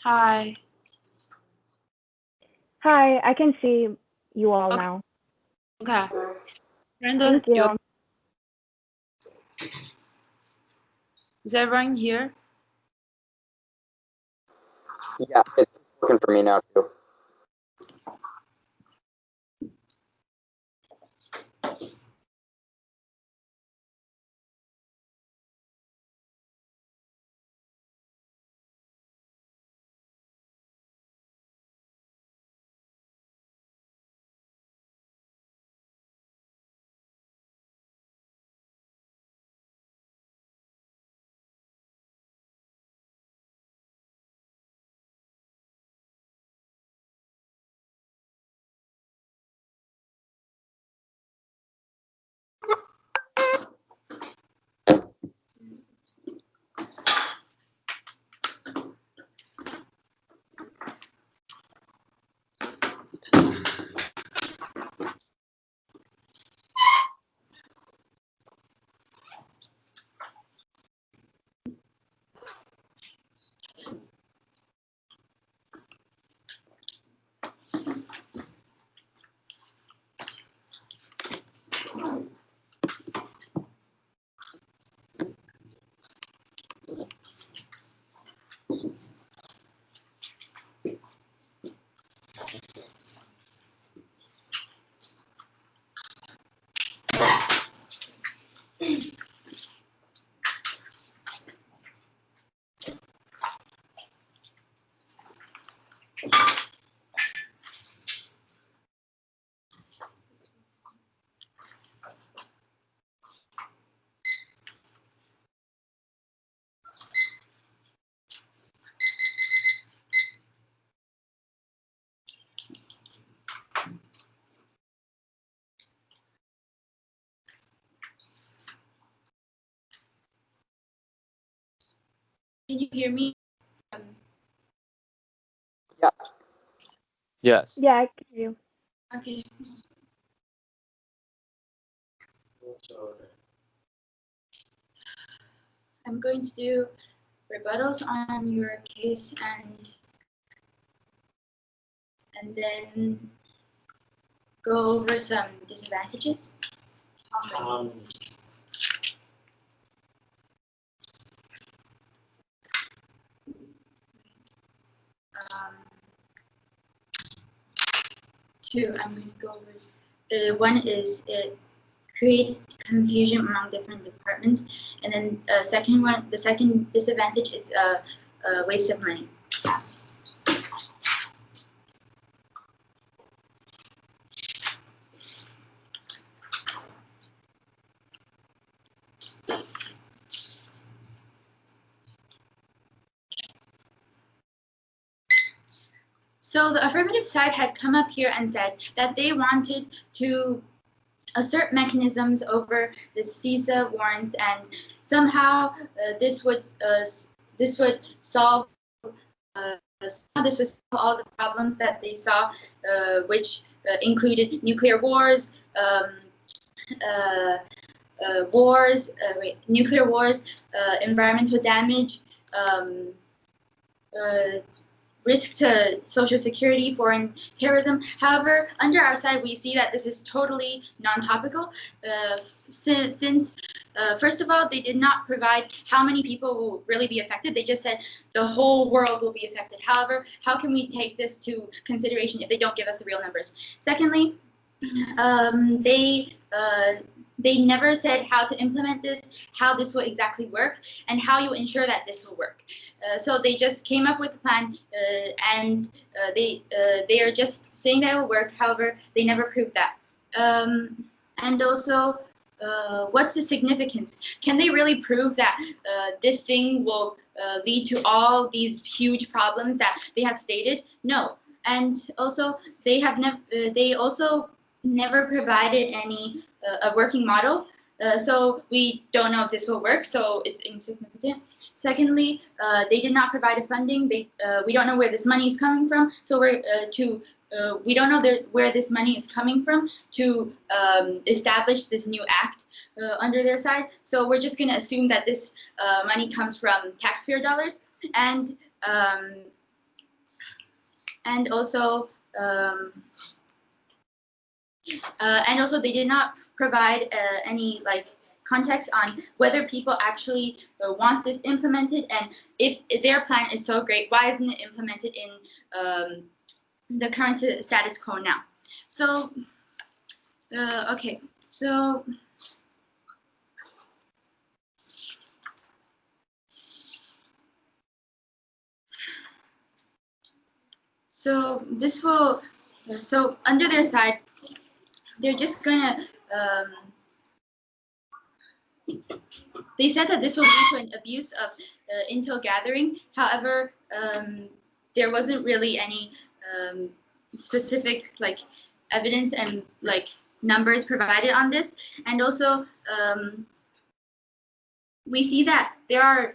Hi. Hi, I can see you all Okay. now. Okay. Brenda, Thank you. is everyone here? Yeah, it's working for me now too. Can you hear me? Yeah. Yes. Yeah, I can hear you. Okay. I'm going to do rebuttals on your case and then go over some disadvantages. Um, Two, I'm going to go over. One is it creates confusion among different departments, and then the second disadvantage is a waste of money. So the affirmative side had come up here and said that they wanted to assert mechanisms over this visa warrant, and somehow this would solve all the problems that they saw, which included nuclear wars, nuclear wars, environmental damage, risk to social security, foreign terrorism. However, under our side, we see that this is totally non-topical, since first of all, they did not provide how many people will really be affected. They just said the whole world will be affected. However, how can we take this to consideration if they don't give us the real numbers? Secondly, they never said how to implement this, how this will exactly work, and how you ensure that this will work. So they just came up with a plan, and they are just saying that it will work. However, they never proved that. And also, what's the significance? Can they really prove that this thing will lead to all these huge problems that they have stated? No. And also, they also never provided any a working model, so we don't know if this will work, so it's insignificant. Secondly, they did not provide a funding. We don't know where this money is coming from, so we don't know where this money is coming from to establish this new act under their side. So we're just going to assume that this money comes from taxpayer dollars, and and also they did not provide any context on whether people actually want this implemented, and if their plan is so great, why isn't it implemented in the current status quo now? So, okay, so this will, so under their side, they're just gonna, they said that this will lead to an abuse of intel gathering. However, there wasn't really any specific evidence and numbers provided on this. And also, we see that there are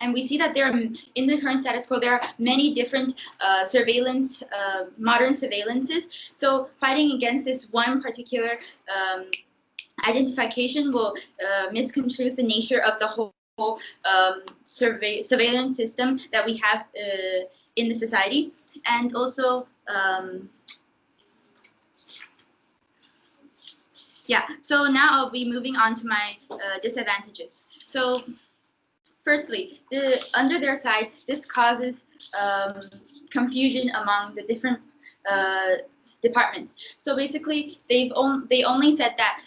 and we see that there are, in the current status quo, there are many different surveillance, modern surveillances. So fighting against this one particular identification will misconstrue the nature of the whole surveillance system that we have in the society. And also, yeah, so now I'll be moving on to my disadvantages. So firstly, under their side, this causes confusion among the different departments. So basically, they only said that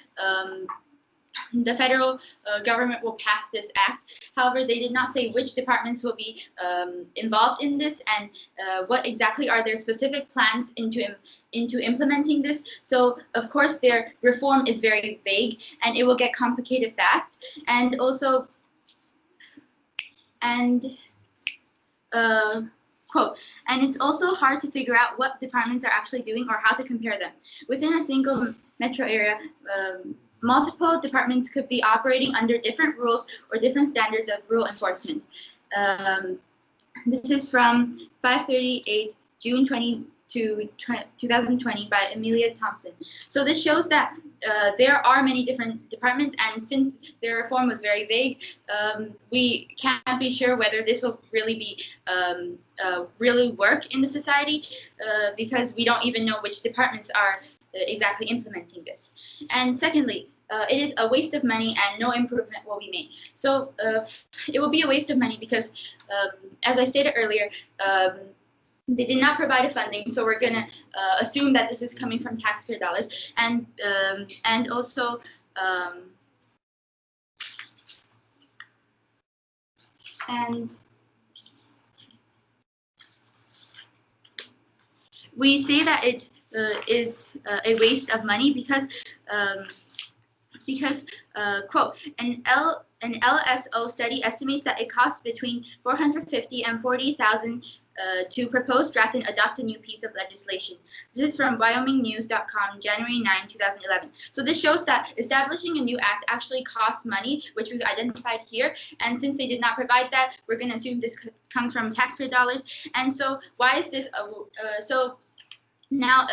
the federal government will pass this act. However, they did not say which departments will be involved in this, and what exactly are their specific plans into implementing this. So of course, their reform is very vague, and it will get complicated fast. And also, quote, and it's also hard to figure out what departments are actually doing or how to compare them. Within a single metro area, multiple departments could be operating under different rules or different standards of rule enforcement. This is from 538 June 2020 by Amelia Thompson. So this shows that there are many different departments, and since their reform was very vague, we can't be sure whether this will really be really work in the society, because we don't even know which departments are exactly implementing this. And secondly, it is a waste of money and no improvement will be made. So it will be a waste of money because, as I stated earlier, they did not provide a funding, so we're gonna assume that this is coming from taxpayer dollars, and also we say that it is a waste of money because quote, an LSO study estimates that it costs between $450,000 and $40,000 to propose, draft, and adopt a new piece of legislation. This is from WyomingNews.com, January 9, 2011. So this shows that establishing a new act actually costs money, which we've identified here. And since they did not provide that, we're going to assume this comes from taxpayer dollars. And so why is this? So now,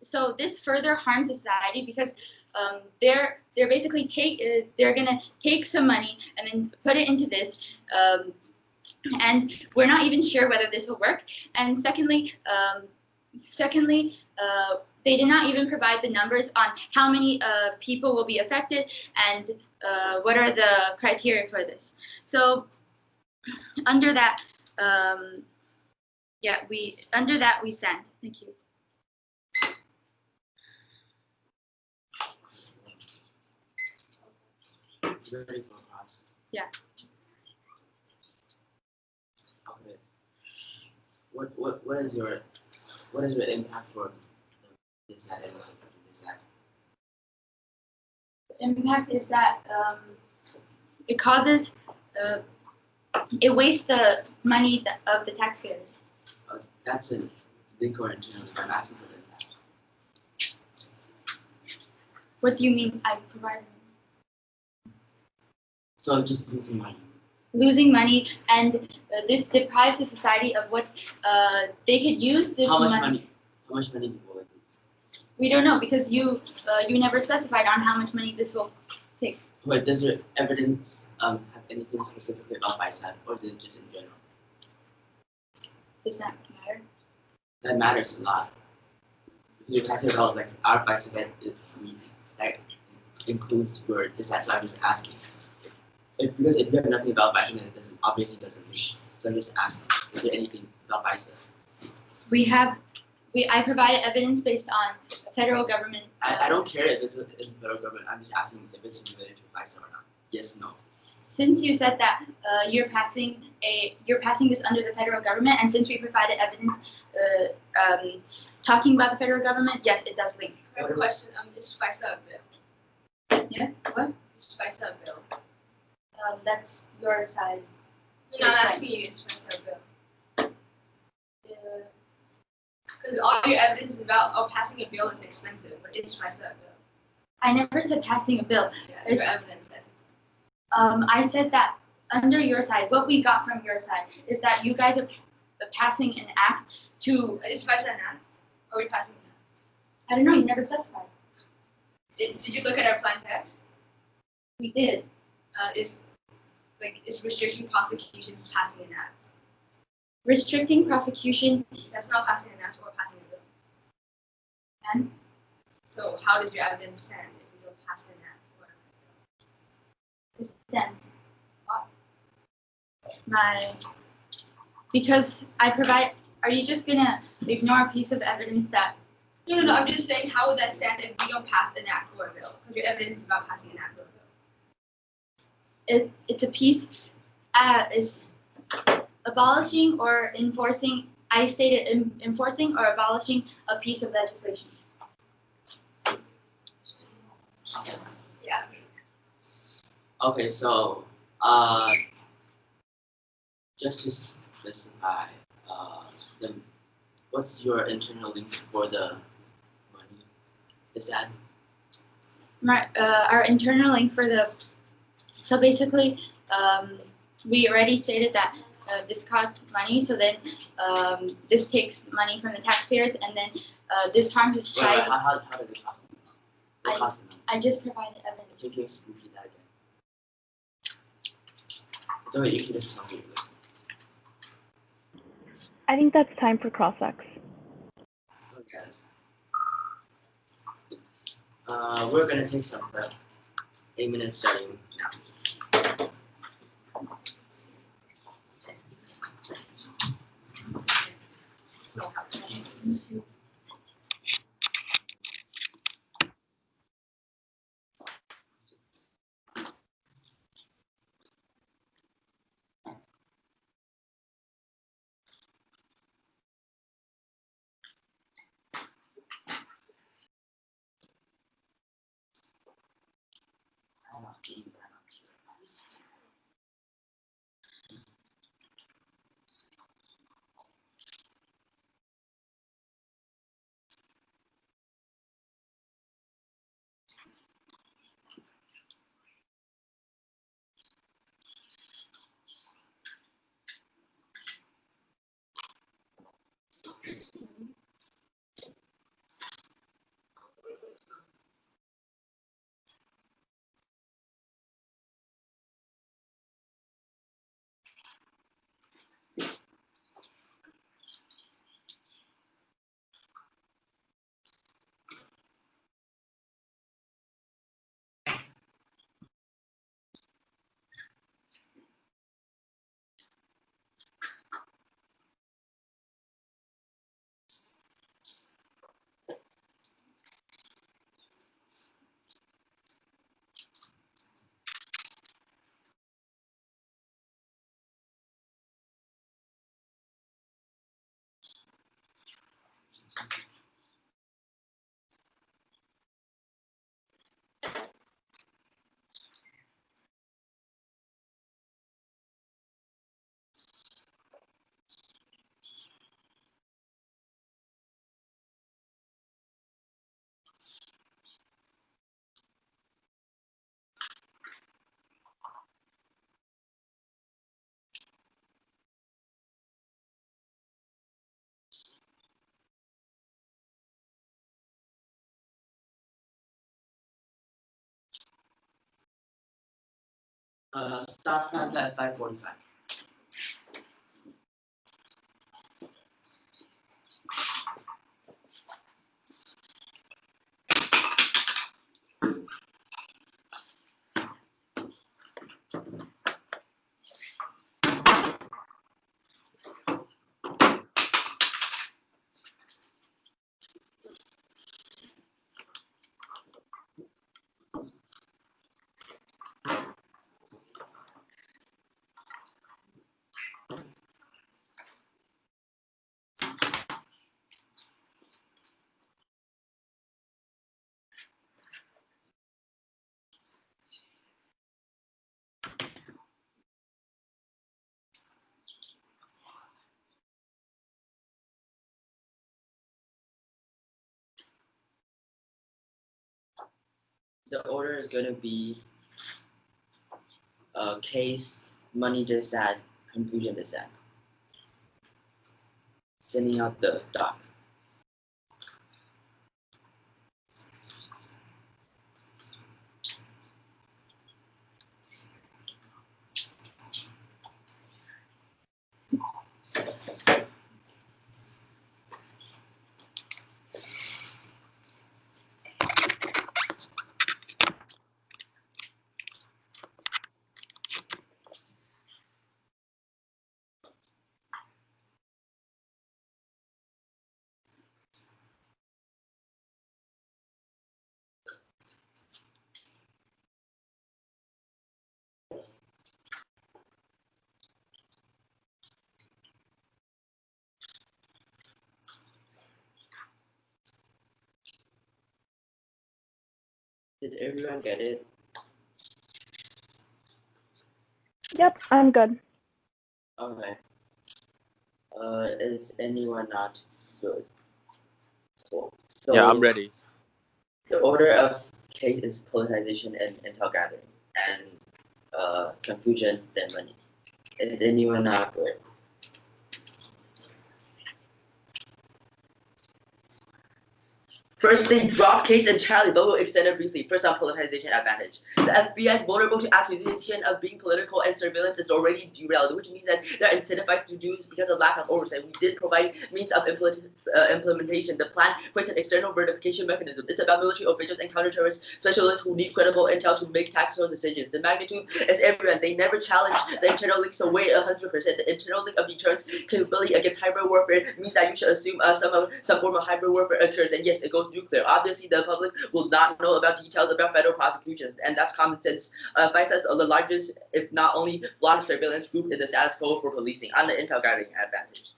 so this further harms society because they're basically they're gonna take some money and then put it into this, and we're not even sure whether this will work. And secondly, they did not even provide the numbers on how many people will be affected and what are the criteria for this. So under that, we stand. Thank you. Very low cost. Yeah. Okay. What is your impact for this act? The impact is that it causes it wastes the money of the taxpayers. That's an legal in terms. I'm asking for the impact. What do you mean? I provided. So just losing money. Losing money, and this deprives the society of what they could use this How much money. money? How much money will it lose? We don't know because you never specified on how much money this will take. But does your evidence have anything specifically about BISAP, or is it just in general? Does that matter? That matters a lot. You're talking about like our bias that that includes your dissent. So I'm just asking. Because if you have nothing about bias, then it doesn't mean. So I'm just asking, is there anything about bias? I provided evidence based on the federal government. I don't care if it's in the federal government. I'm just asking if it's related to bias or not. Yes, no. Since you said that you're passing this under the federal government, and since we provided evidence talking about the federal government, yes, it does link. I have a question. Is FISA a bill? Yeah. What? Is FISA a bill? That's your side. No, I'm asking you. Is FISA a bill? Because all your evidence is about passing a bill is expensive, but is FISA a bill? I never said passing a bill. Yeah, your evidence. I said that under your side, what we got from your side is that you guys are passing an act to. Is FISA an act? Are we passing an act? I don't know. You never specified. Did you look at our plan text? We did. Is restricting prosecution to passing an act? Restricting prosecution. That's not passing an act or passing a bill. And so, how does your evidence stand if you don't pass an act or a bill? it stands. Because I provide. Are you just gonna ignore a piece of evidence that? No. I'm just saying, how would that stand if you don't pass an act or a bill? Because your evidence is about passing an act or a bill. It's a piece is abolishing or enforcing. I stated enforcing or abolishing a piece of legislation. Yeah. Okay, so just to specify, what's your internal link for the money? Is that Our internal link for the. So basically, we already stated that this costs money. So then this takes money from the taxpayers, and then this harms society. how does it cost? It costs money. I just provided evidence. You can repeat that again. It's okay, you can just tell me. I think that's time for cross-ex. Okay. We're gonna take some prep. 8 minutes starting now. Start time at 5:45. The order is going to be case, money dissent, confusion dissent. Sending out the doc. Did everyone get it? Yep, I'm good. Okay. Is anyone not good? Cool. So Yeah, I'm ready. The order of case is politicization and intel gathering, and confusion, then money. Is anyone not good? First, they drop case entirely, but we'll extend it briefly. First on politicization advantage. The FBI is vulnerable to accusation of being political, and surveillance is already derailed, which means that they're incentivized to do this because of lack of oversight. We did provide means of implementation. The plan puts an external verification mechanism. It's about military officials and counterterrorist specialists who need credible intel to make tactical decisions. The magnitude is everyone. They never challenge the internal links away 100%. The internal link of deterrence capability against hybrid warfare means that you should assume some form of hybrid warfare occurs. And yes, it goes nuclear. Obviously, the public will not know about details about federal prosecutions, and that's common sense. FISA is the largest, if not only, flawed surveillance group in the status quo for policing on the intel gathering advantage.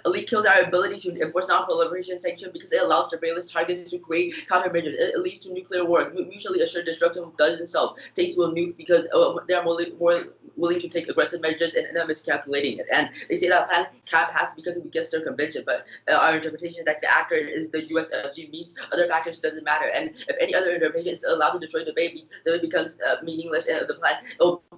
Elite kills our ability to enforce non-proliferation sanctions because it allows surveillance targets to create countermeasures. It leads to nuclear wars. Mutually assured destruction doesn't solve. States will nuke because they are more willing to take aggressive measures and end up miscalculating it. And they say that plan can't pass because we get circumvention. But our interpretation is that the actor is the USFG means other factors doesn't matter. And if any other interpretation is allowed to destroy the baby, then it becomes meaningless, and the plan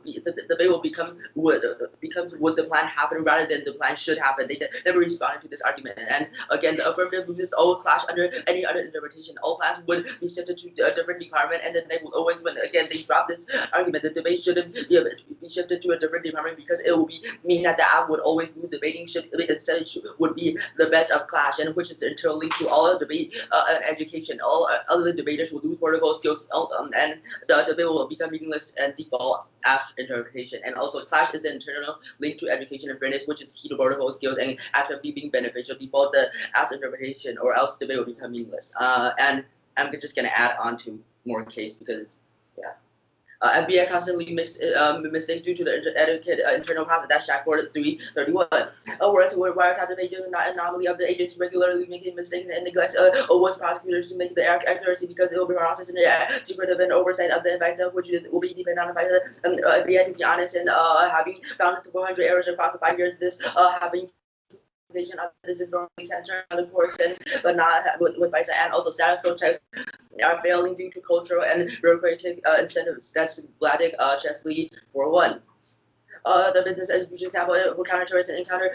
the debate will become would the plan happen rather than the plan should happen. They never responded to this argument. And again, the affirmative movements all clash under any other interpretation. All plans would be shifted to a different department, and then they will always win. Again, they drop this argument. The debate shouldn't be shifted to a different department because it will mean that the app would always lose. Debating instead would be the best of clash, and which is internally to all debate and education. All other debaters will lose protocol skills, and the debate will become meaningless and default after interpretation. And also, clash is the internal link to education and fairness, which is key to protocol skills and actively being beneficial. Default the as interpretation, or else debate will become meaningless. And I'm just gonna add on to more case because, yeah. FBI constantly makes mistakes due to the etiquette internal process. That's NCX Quarter 331. Whereas wiretap the pages are not anomaly of the agency regularly making mistakes and neglects awards prosecutors to make the accuracy because it will be processed in the secretive and oversight of the advisor, which will be dependent on the advisor. FBI, to be honest, and having found 400 errors across the 5 years, this having of this is normally captured on the course, but not with FISA, and also status code checks are failing due to cultural and bureaucratic incentives. That's Vladik Chesley 4-1. The business execution sample for counter-terrorist and counter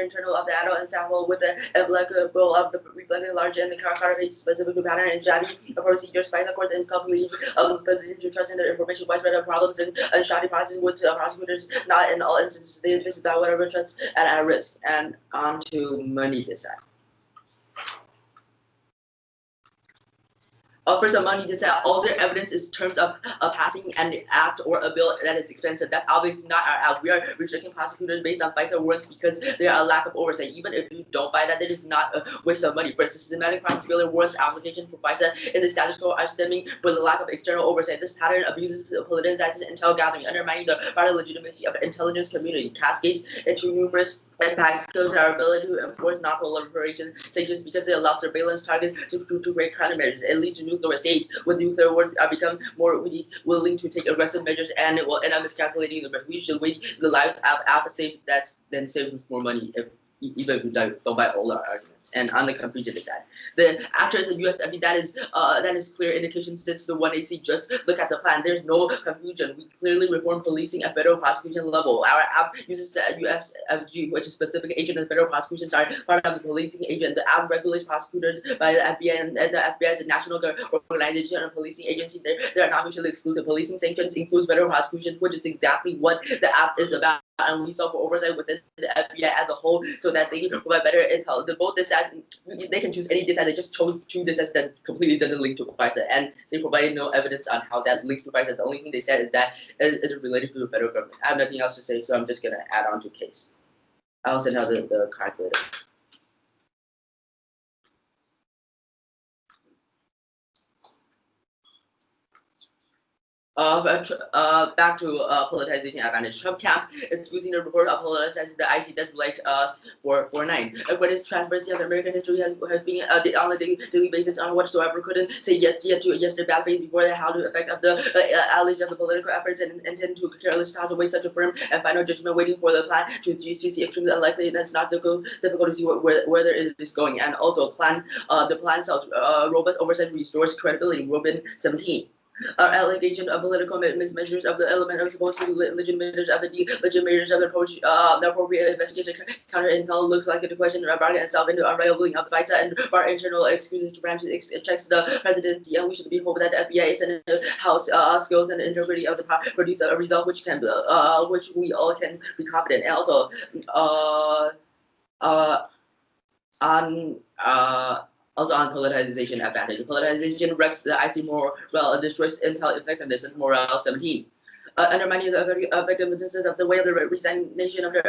internal of the adult ensemble with the applicable of the reflected large and the counter specific pattern and shabby procedures, FISA course, and complete position to trust in the information widespread of problems and shoddy processing with prosecutors not in all instances. They just about whatever trust at risk. And on to money design. Offers of money to sell all their evidence is terms of passing an act or a bill that is expensive. That's obviously not our act. We are restricting prosecutors based on FISA warrants because there are a lack of oversight. Even if you don't buy that, it is not a waste of money. For systematic prosecutor warrants application for FISA in the status quo are stemming from the lack of external oversight. This pattern abuses politicizes intel gathering, undermining the broader legitimacy of the intelligence community, cascades into numerous impacts, kills our ability to enforce non-proliferation sanctions because it allows surveillance targets to create countermeasures. It leads to nuclear state. With nuclear wars, become more willing to take aggressive measures, and it will end up miscalculating the risk. We should wait the lives of safe. That's then save more money if even if we don't buy all our arguments. And on the confusion side, the after the USFD, that is clear indication since the 1AC just look at the plan. There's no confusion. We clearly reform policing at federal prosecution level. Our app uses the USFG, which is specific agent and federal prosecutions are part of the policing agent. The app regulates prosecutors by the FBI, and the FBI is a national organization and policing agency. They are not mutually exclusive. Policing sanctions includes federal prosecutions, which is exactly what the app is about. And we saw for oversight within the FBI as a whole, so that they can provide better intel. The vote this as they can choose any data. They just chose two this as that completely doesn't link to FISA, and they provided no evidence on how that links to FISA. The only thing they said is that it is related to the federal government. I have nothing else to say, so I'm just gonna add on to case. I'll send out the cards later. Back to politicization advantage. Trump camp is using the report of politicizing the IC does like us for 9. What is transparency of American history has been on a daily basis on whatsoever couldn't say yet to yesterday bad faith before the how to effect of the allegation of the political efforts and intend to careless toss away such a firm and final judgment waiting for the plan to see extremely unlikely. That's not difficult to see where there is going. And also the plan sells robust oversight restores credibility. Robin 17. Allegation of political mismeasures of the element of supposed to be legitimators of the delegitimators of the appropriate investigation counter intel looks like a question about itself into unraveling of the FISA and our internal excuses to branches checks the presidency, and we should be hoping that the FBI and the House skills and integrity of the produce a result which we all can be confident. And also on politicization advantage. Politicization wrecks the IC morale, destroys intel effectiveness, and morale 17. Undermining the effectiveness of the way of the resignation of the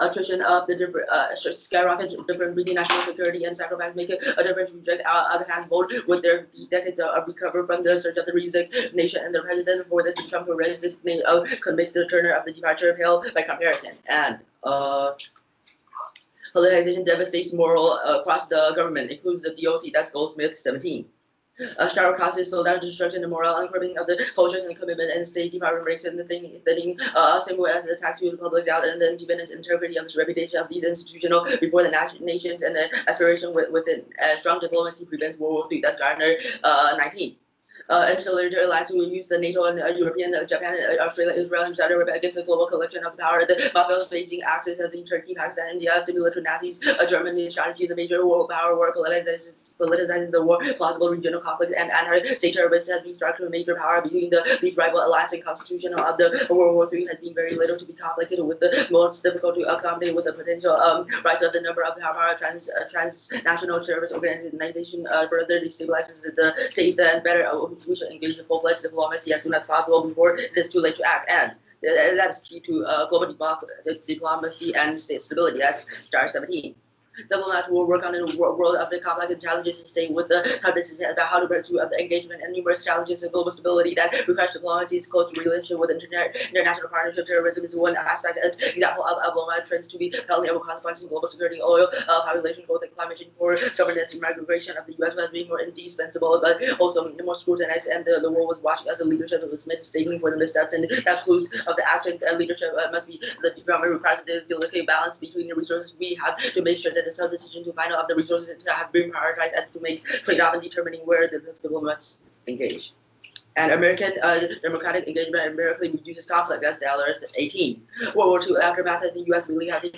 attrition of the different skyrocket different between national security and sacrifice make it a difference reject out of hand vote with their decades of recover from the surge of the resignation and the president for this Trump who resignate convict the Turner of the departure of Hill by comparison. And politicization devastates moral across the government, includes the DOC, that's Goldsmith 17. Shower causes so that destruction and morale and crippling of the cultures and commitment and State Department breaks in the thing same way as the attacks to the public doubt and the independence and integrity of the reputation of these institutional before the nations and the aspiration within strong diplomacy prevents World War III. That's Gardner 19. Ancillary alliance will use the NATO and European, Japan, Australia, Israel, and Saudi Arabia against a global collection of power. The Moscow's Beijing axis of Turkey, Pakistan, India, similar to Nazis, Germany strategy, the major world power war politicizes the war, plausible regional conflicts, and anti-state terrorists has been struck to a major power between these rival alliance and constitution of the World War III has been very little to be complicated with the most difficult to accommodate with the potential rise of the number of power transnational terrorist organization further destabilizes the state and better we should engage in full-fledged diplomacy as soon as possible before it is too late to act. And that's key to global diplomacy and state stability. That's star 17. Diplomats will work on the world of the complex and challenges to stay with the decision about how to pursue the engagement and numerous challenges in global stability that requires diplomacy's close relationship with international partnership. Terrorism is one aspect, an example of diplomatic trends to be held over consequences in global security, oil, population growth, and climate change for governance and migration of the U.S. was being more indispensable, but also more scrutinized, and the world was watching as the leadership was staking for the missteps, and that includes of the actions and leadership must be the development requires the delicate balance between the resources we have to make sure that the decision to find out of the resources that have been prioritized and to make trade-off in determining where the diplomats engage. And American democratic engagement numerically reduces conflict. That's Dallas 18. World War II aftermath, the U.S. really had to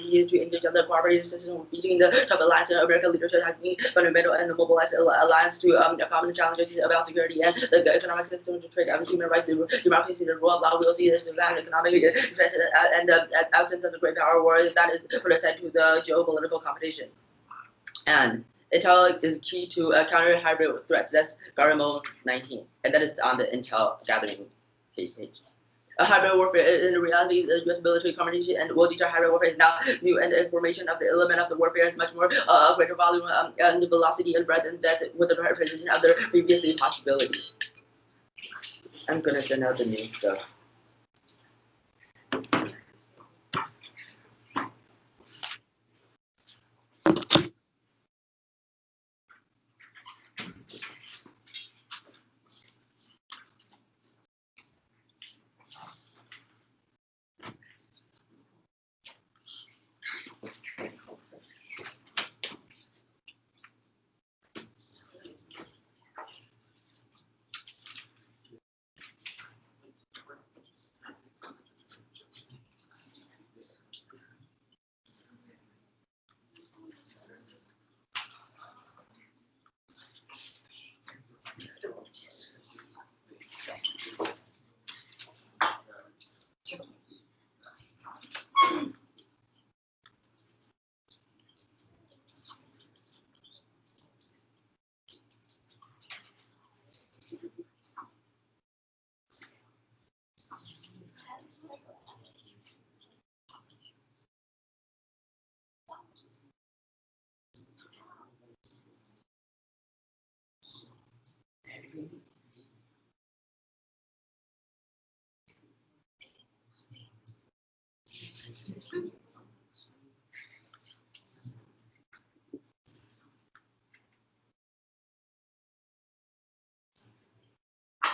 engage on the cooperative system between the top alliance and American leadership has been fundamental and mobilized alliance to common challenges about security and the economic system to trade and human rights, democracy, the rule of law. We'll see this in fact economic interest and the absence of the great power war that is put aside to the geopolitical competition. And Intel is key to counter hybrid threats. That's Garamond 19, and that is on the Intel gathering page. Hybrid warfare in reality, the U.S. military combination and will deter hybrid warfare is now new, and the information of the element of the warfare is much more greater volume and velocity and breadth and depth with the precision of the previously possibilities. I'm gonna send out the new stuff.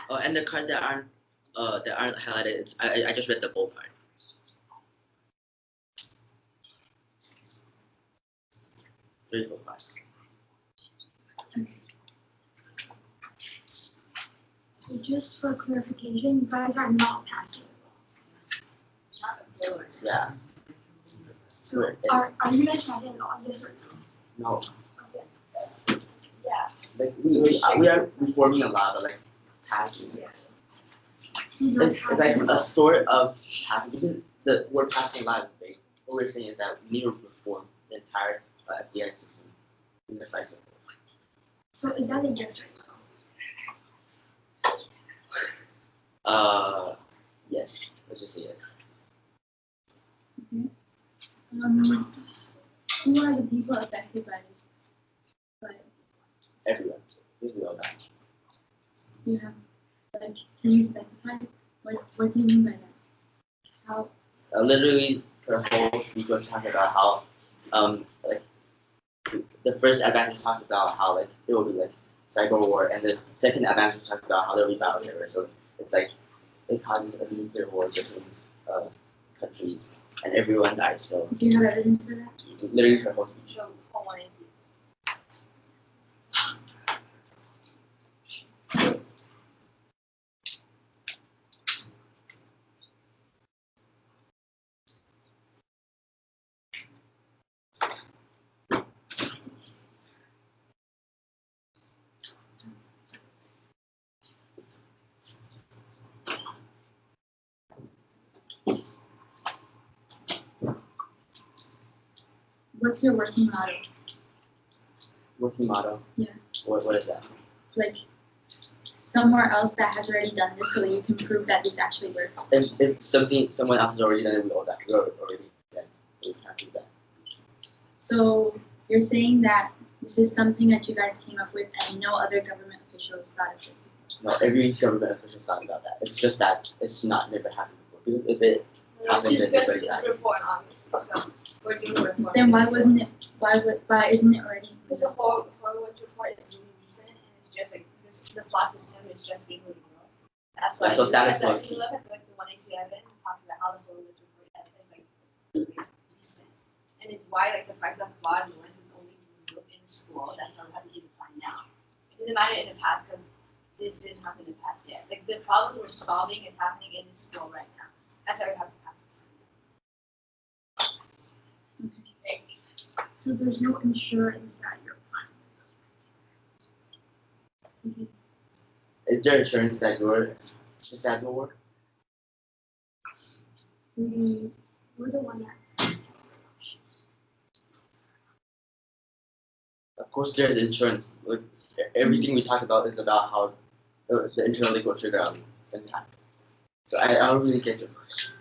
Oh, and the cards that aren't highlighted, I just read the bold part. Three, four, five. So just for clarification, you guys are not passing. Yeah. So are you guys passing on this or No. okay? Yeah. Like we are reforming a lot, but like passing. So you're It's like a sort of passing because the word passing a lot is vague. What we're saying is that we need to reform the entire FBI system in the crisis. So is that a yes or Yes. Let's just say yes. Who are the people affected by this? Everyone. Because we all die. You have, like, can you specify what do you mean by that? How? Literally, her whole speech was talking about how, like, the first advantage talks about how like it will be like cyber war, and the second advantage talks about how there will be battle terror. So it's like it causes a nuclear war between countries, and everyone dies. So Do you have evidence for that? literally, her whole speech. What's your working model? Working model. Yeah. What is that? Like somewhere else that has already done this, so that you can prove that this actually works. If someone else has already done it, we all die. We're already dead. So we can't do that. So you're saying that this is something that you guys came up with, and no other government officials thought of this. No, every government official thought about that. It's just that it's not never happened before. Because if it happened, then it's already happened. reform, obviously. So we're doing reform. Then why wasn't it? Why isn't it already? Because the whole report is really recent, and it's just like the flaw system is just being rebuilt. That's why. Yeah, so status quo. If you look at like the 187, talks about how the whole report is like really recent, and it's why like the price of fraud and is only being looked in school. That's why we have to even find now. It didn't matter in the past because this didn't happen in the past yet. Like the problem we're solving is happening in the school right now. That's why we have to pass. So there's no insurance that you're planning. Is there insurance that your that will work? We're the one that. Of course, there's insurance. Like, everything we talk about is about how the internal legal trigger impact. So I don't really get your question.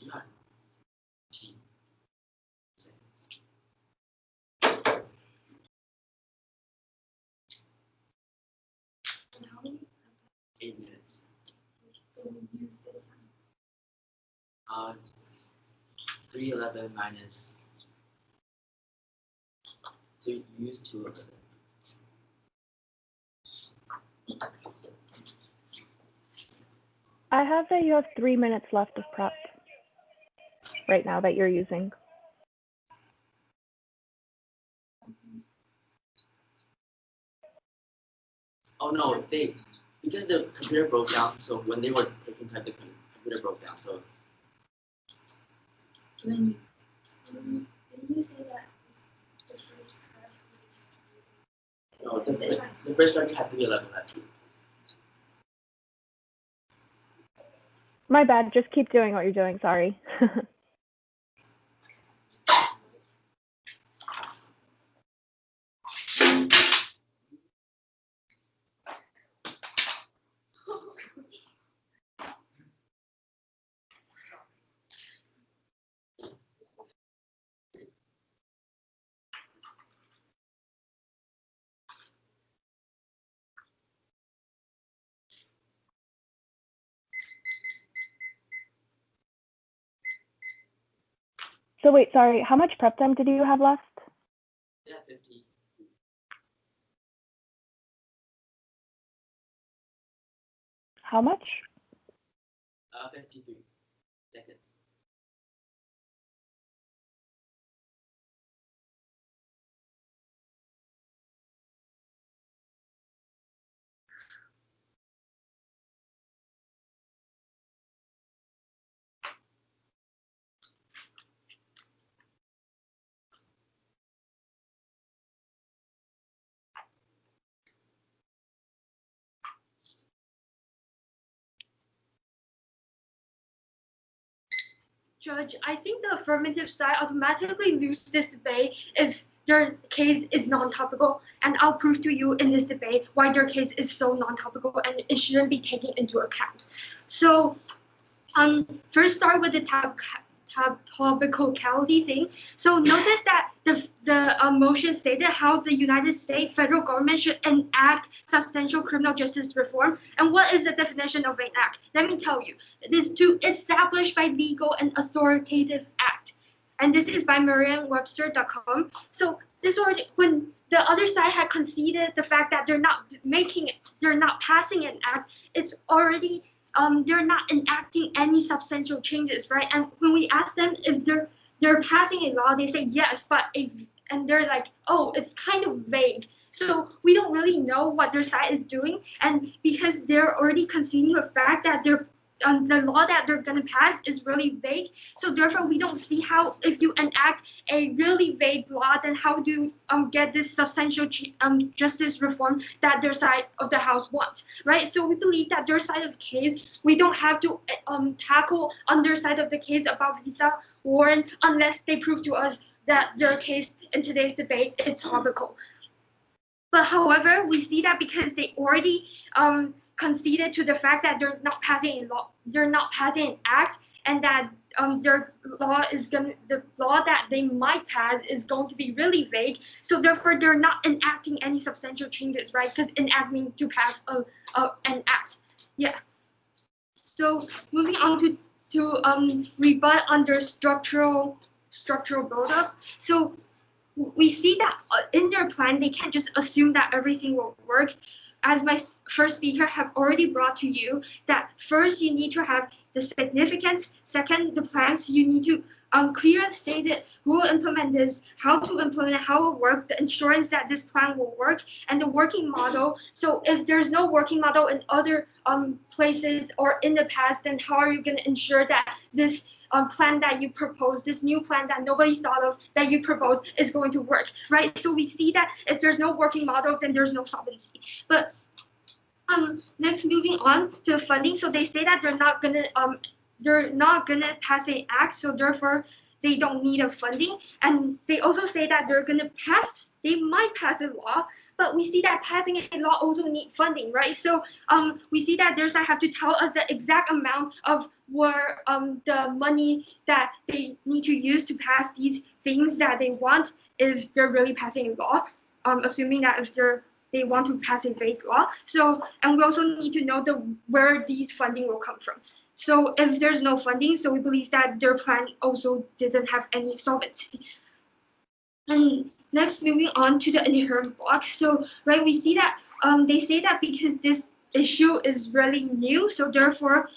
You have 15 seconds. And how many 8 minutes. will we use this time? 311 minus. So you use 211. I have that you have 3 minutes left of prep right now that you're using. Oh no, because the computer broke down, so when they were taking time, the computer broke down. So When you say that the first part no, the first one had 311 left. My bad, just keep doing what you're doing, sorry. So wait, sorry, how much prep time did you have left? Yeah, 50. How much? 53 seconds. Judge, I think the affirmative side automatically loses this debate if their case is non-topical, and I'll prove to you in this debate why their case is so non-topical and it shouldn't be taken into account. So, first start with the topicality thing. So notice that the motion stated how the United States federal government should enact substantial criminal justice reform. And what is the definition of an act? Let me tell you. It is to establish by legal and authoritative act. And this is by Merriam-Webster.com. So this already, when the other side had conceded the fact that they're not passing an act, it's already they're not enacting any substantial changes, right? And when we ask them if they're passing a law, they say yes, but and they're like, oh, it's kind of vague. So we don't really know what their side is doing, and because they're already conceding the fact that the law that they're gonna pass is really vague. So therefore, we don't see how, if you enact a really vague law, then how do you get this substantial justice reform that their side of the house wants, right? So we believe that their side of the case, we don't have to tackle on their side of the case about Lisa Warren unless they prove to us that their case in today's debate is topical. But however, we see that because they already conceded to the fact that they're not passing a law, they're not passing an act, and that their law the law that they might pass is going to be really vague. So therefore, they're not enacting any substantial changes, right? Because enact means to pass an act. Yeah. So moving on to rebut under structural buildup. So we see that in their plan, they can't just assume that everything will work. As my first speaker have already brought to you, that first you need to have the significance, second, the plans, you need to clearly state it, who will implement this, how to implement it, how it will work, the assurance that this plan will work, and the working model. So if there's no working model in other places or in the past, then how are you going to ensure that this plan that you propose, this new plan that nobody thought of that you propose is going to work, right? So we see that if there's no working model, then there's no solvency. But next, moving on to the funding. So they say that they're not gonna pass an act. So therefore, they don't need a funding, and they also say that they might pass a law, but we see that passing a law also need funding, right? So we see that their side have to tell us the exact amount of where the money that they need to use to pass these things that they want if they're really passing a law, assuming that if they want to pass a vague law. So, and we also need to know where these funding will come from. So if there's no funding, so we believe that their plan also doesn't have any solvency. And next, moving on to the inherent block. So, right, we see that they say that because this issue is really new, so therefore,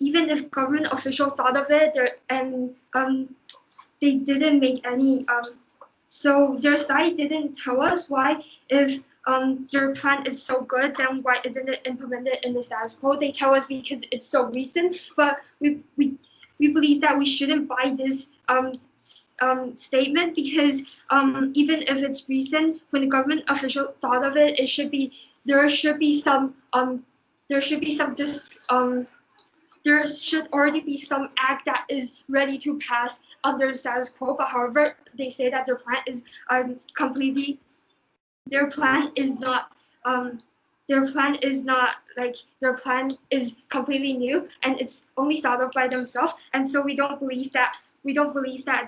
even if government officials thought of it, they didn't make any. So their side didn't tell us why, if their plan is so good, then why isn't it implemented in the status quo? They tell us because it's so recent, but we believe that we shouldn't buy this statement, because even if it's recent, when the government official thought of it, there should already be some act that is ready to pass under the status quo. But however, they say that their plan is completely new, and it's only thought of by themselves. And so we don't believe that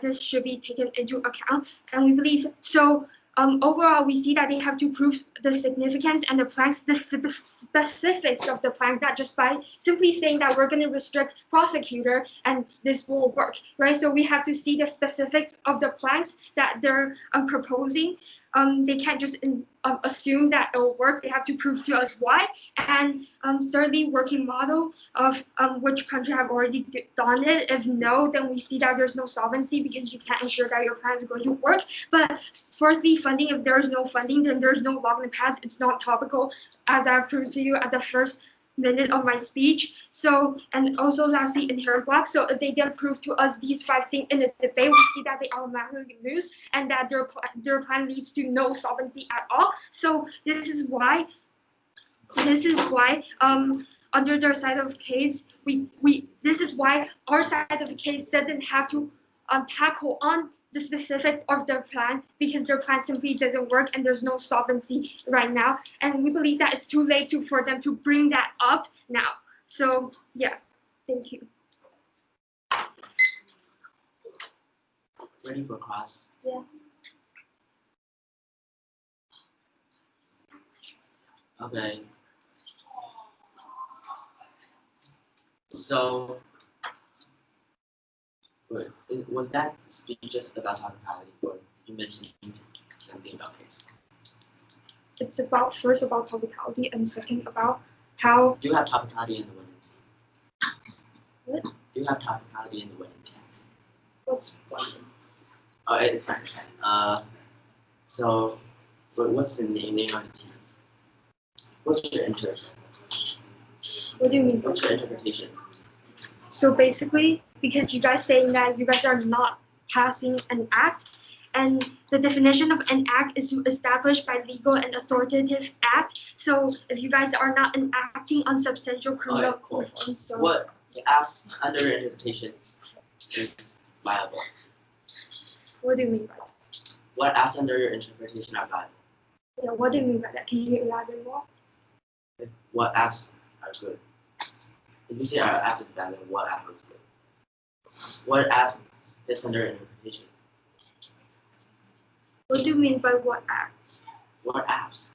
this should be taken into account. And we believe so. Overall, we see that they have to prove the significance and the specifics of the plan, not just by simply saying that we're going to restrict prosecutor and this will work, right? So we have to see the specifics of the plans that they're proposing. They can't just assume that it will work. They have to prove to us why. And thirdly, working model of which country have already done it. If no, then we see that there's no solvency, because you can't ensure that your plan is going to work. But fourthly, funding. If there is no funding, then there's no law going to pass. It's not topical, as I've proved to you at the first minute of my speech. So, and also lastly, inherent block. So if they did prove to us these 5 things in the debate, we see that they automatically lose, and that their plan leads to no solvency at all. So this is why under their side of the case, this is why our side of the case doesn't have to tackle on the specific of their plan, because their plan simply doesn't work and there's no solvency right now. And we believe that it's too late for them to bring that up now. So yeah, thank you. Ready for class? Yeah. Okay. So, wait, was that speech just about topicality, or you mentioned something about case? It's first about topicality, and second about how. Do you have topicality in the women's? What? Do you have topicality in the women's? What's one? Oh, it's fine. So, what's the name of the team? What's your interest? What do you mean? What's your interpretation? So basically, because you guys saying that you guys are not passing an act, and the definition of an act is to establish by legal and authoritative act. So if you guys are not enacting on substantial criminal reform, so what acts under your interpretation is viable? What do you mean by that? What acts under your interpretation are viable? Yeah, what do you mean by that? Can you elaborate more? What acts are good? If you say our act is bad, then what act is good? What act fits under interpretation? What do you mean by what act? What acts?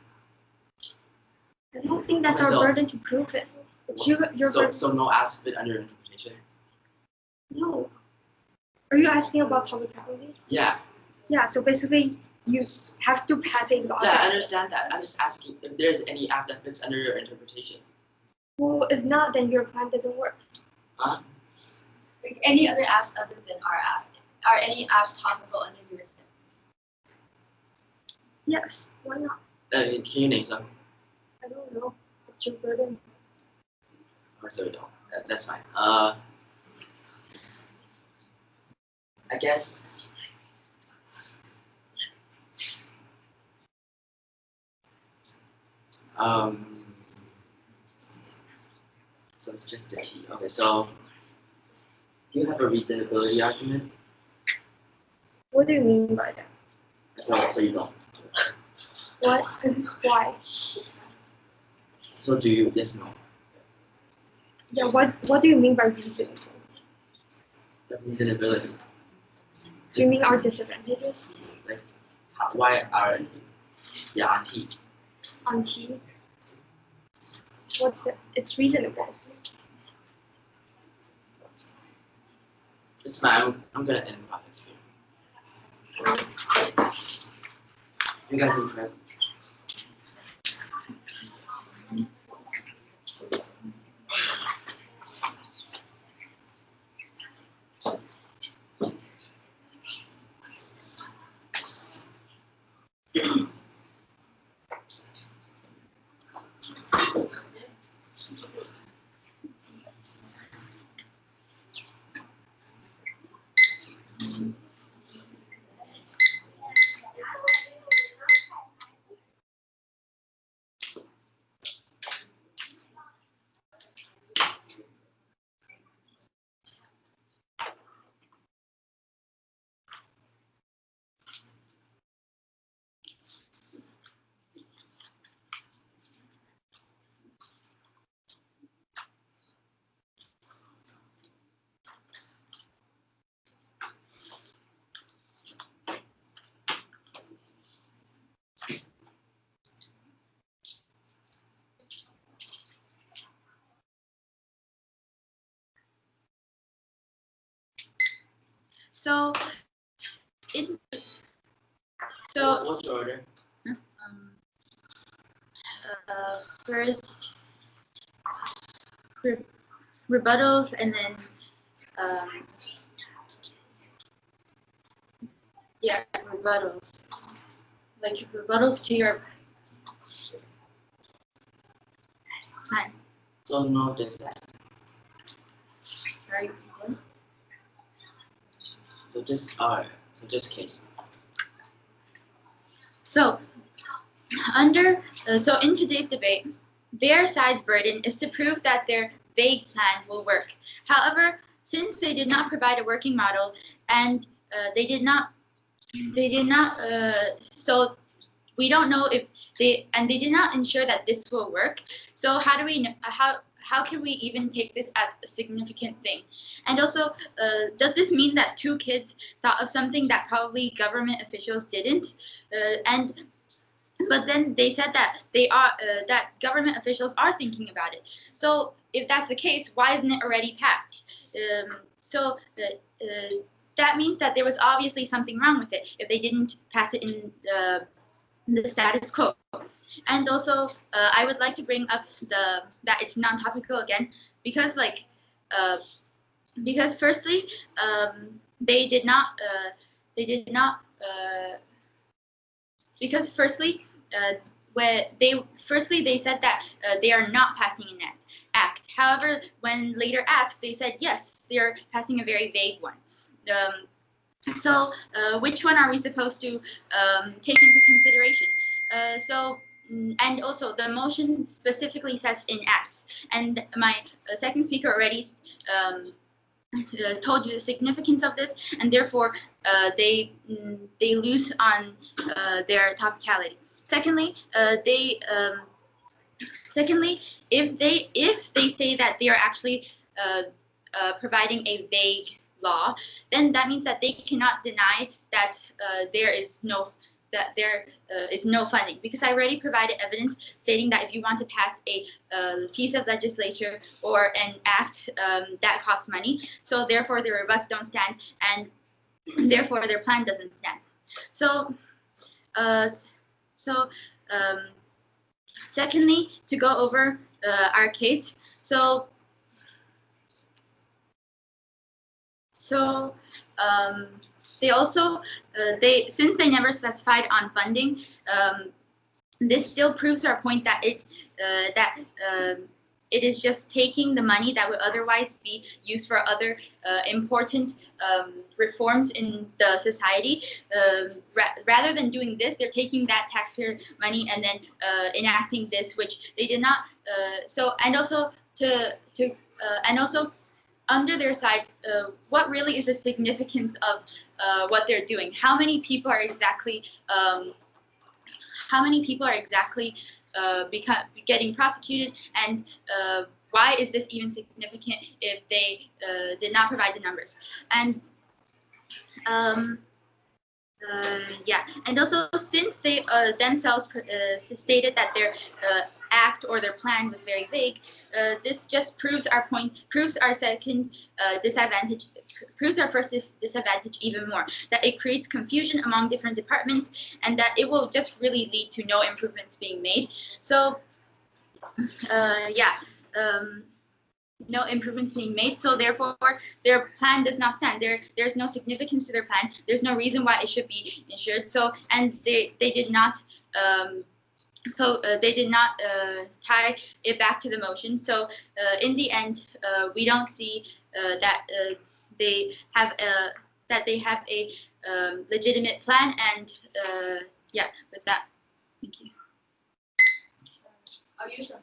I don't think that's Okay, our so- burden to prove it. It's your burden. So no acts fit under interpretation? No. Are you asking about topicality? Yeah. Yeah, so basically you have to pass a law. Yeah, I understand that. I'm just asking if there's any act that fits under your interpretation. Well, if not, then your plan doesn't work. Huh? Like any other apps other than our app? Are any apps topical under your? Yes, why not? Can you name some? I don't know. It's your burden. Oh, so we don't. That's fine. I guess. So it's just a T. Okay, so do you have a reasonability argument? What do you mean by that? So you don't. What? Why? So do you? Yes, no. Yeah. What do you mean by reasonable? The reasonability. Do you mean our disadvantages? Like, why are auntie? Auntie. What's it? It's reasonable. It's fine. I'm gonna end projects here. You got any questions? So it so What's your order? first rebuttals and then rebuttals, like rebuttals to your plan. So no dissent. Sorry. So just case. So so in today's debate, their side's burden is to prove that their vague plan will work. However, since they did not provide a working model and they did not, so we don't know if they did not ensure that this will work. So how do we how can we even take this as a significant thing? And also, does this mean that 2 kids thought of something that probably government officials didn't? But then they said that that government officials are thinking about it. So if that's the case, why isn't it already passed? That means that there was obviously something wrong with it if they didn't pass it in the status quo. And also, I would like to bring up that it's non-topical again because because firstly, they did not because firstly, they said that they are not passing an act. However, when later asked, they said yes, they are passing a very vague one. So which one are we supposed to take into consideration? And also the motion specifically says in acts, and my second speaker already told you the significance of this, and therefore they lose on their topicality. Secondly, if they say that they are actually providing a vague law, then that means that they cannot deny that there is no funding, because I already provided evidence stating that if you want to pass a piece of legislature or an act that costs money, so therefore their rebuts don't stand, and therefore their plan doesn't stand. So secondly, to go over our case, they also since they never specified on funding, this still proves our point that it is just taking the money that would otherwise be used for other important reforms in the society. Rather than doing this, they're taking that taxpayer money and then enacting this, which they did not. under their side, what really is the significance of what they're doing? How many people are exactly getting prosecuted, and why is this even significant if they did not provide the numbers? And yeah, and also since they themselves stated that their act or their plan was very vague, this just proves our point, proves our second disadvantage, proves our first disadvantage even more, that it creates confusion among different departments, and that it will just really lead to no improvements being made. So yeah. No improvements being made, so therefore their plan does not stand. There's no significance to their plan. There's no reason why it should be insured. So, and they did not tie it back to the motion. So in the end, we don't see that they have a legitimate plan. And yeah, with that, thank you. I'll use some.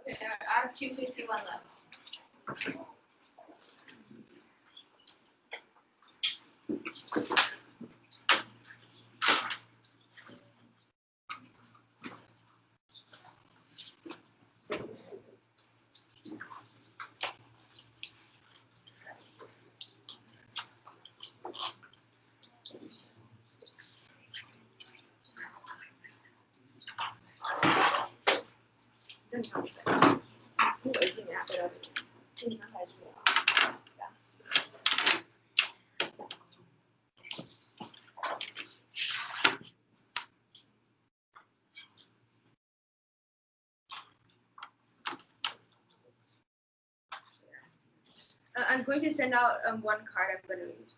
Okay, I have 251 left. I'm going to send out one card I'm going to use.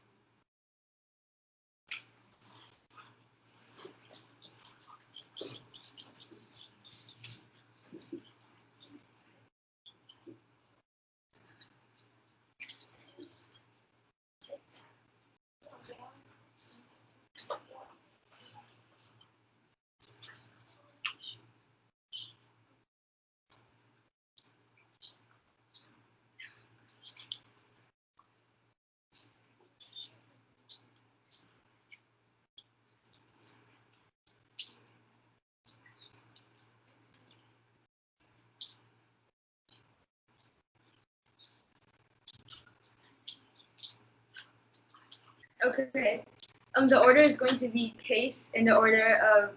Okay. The order is going to be case in the order of,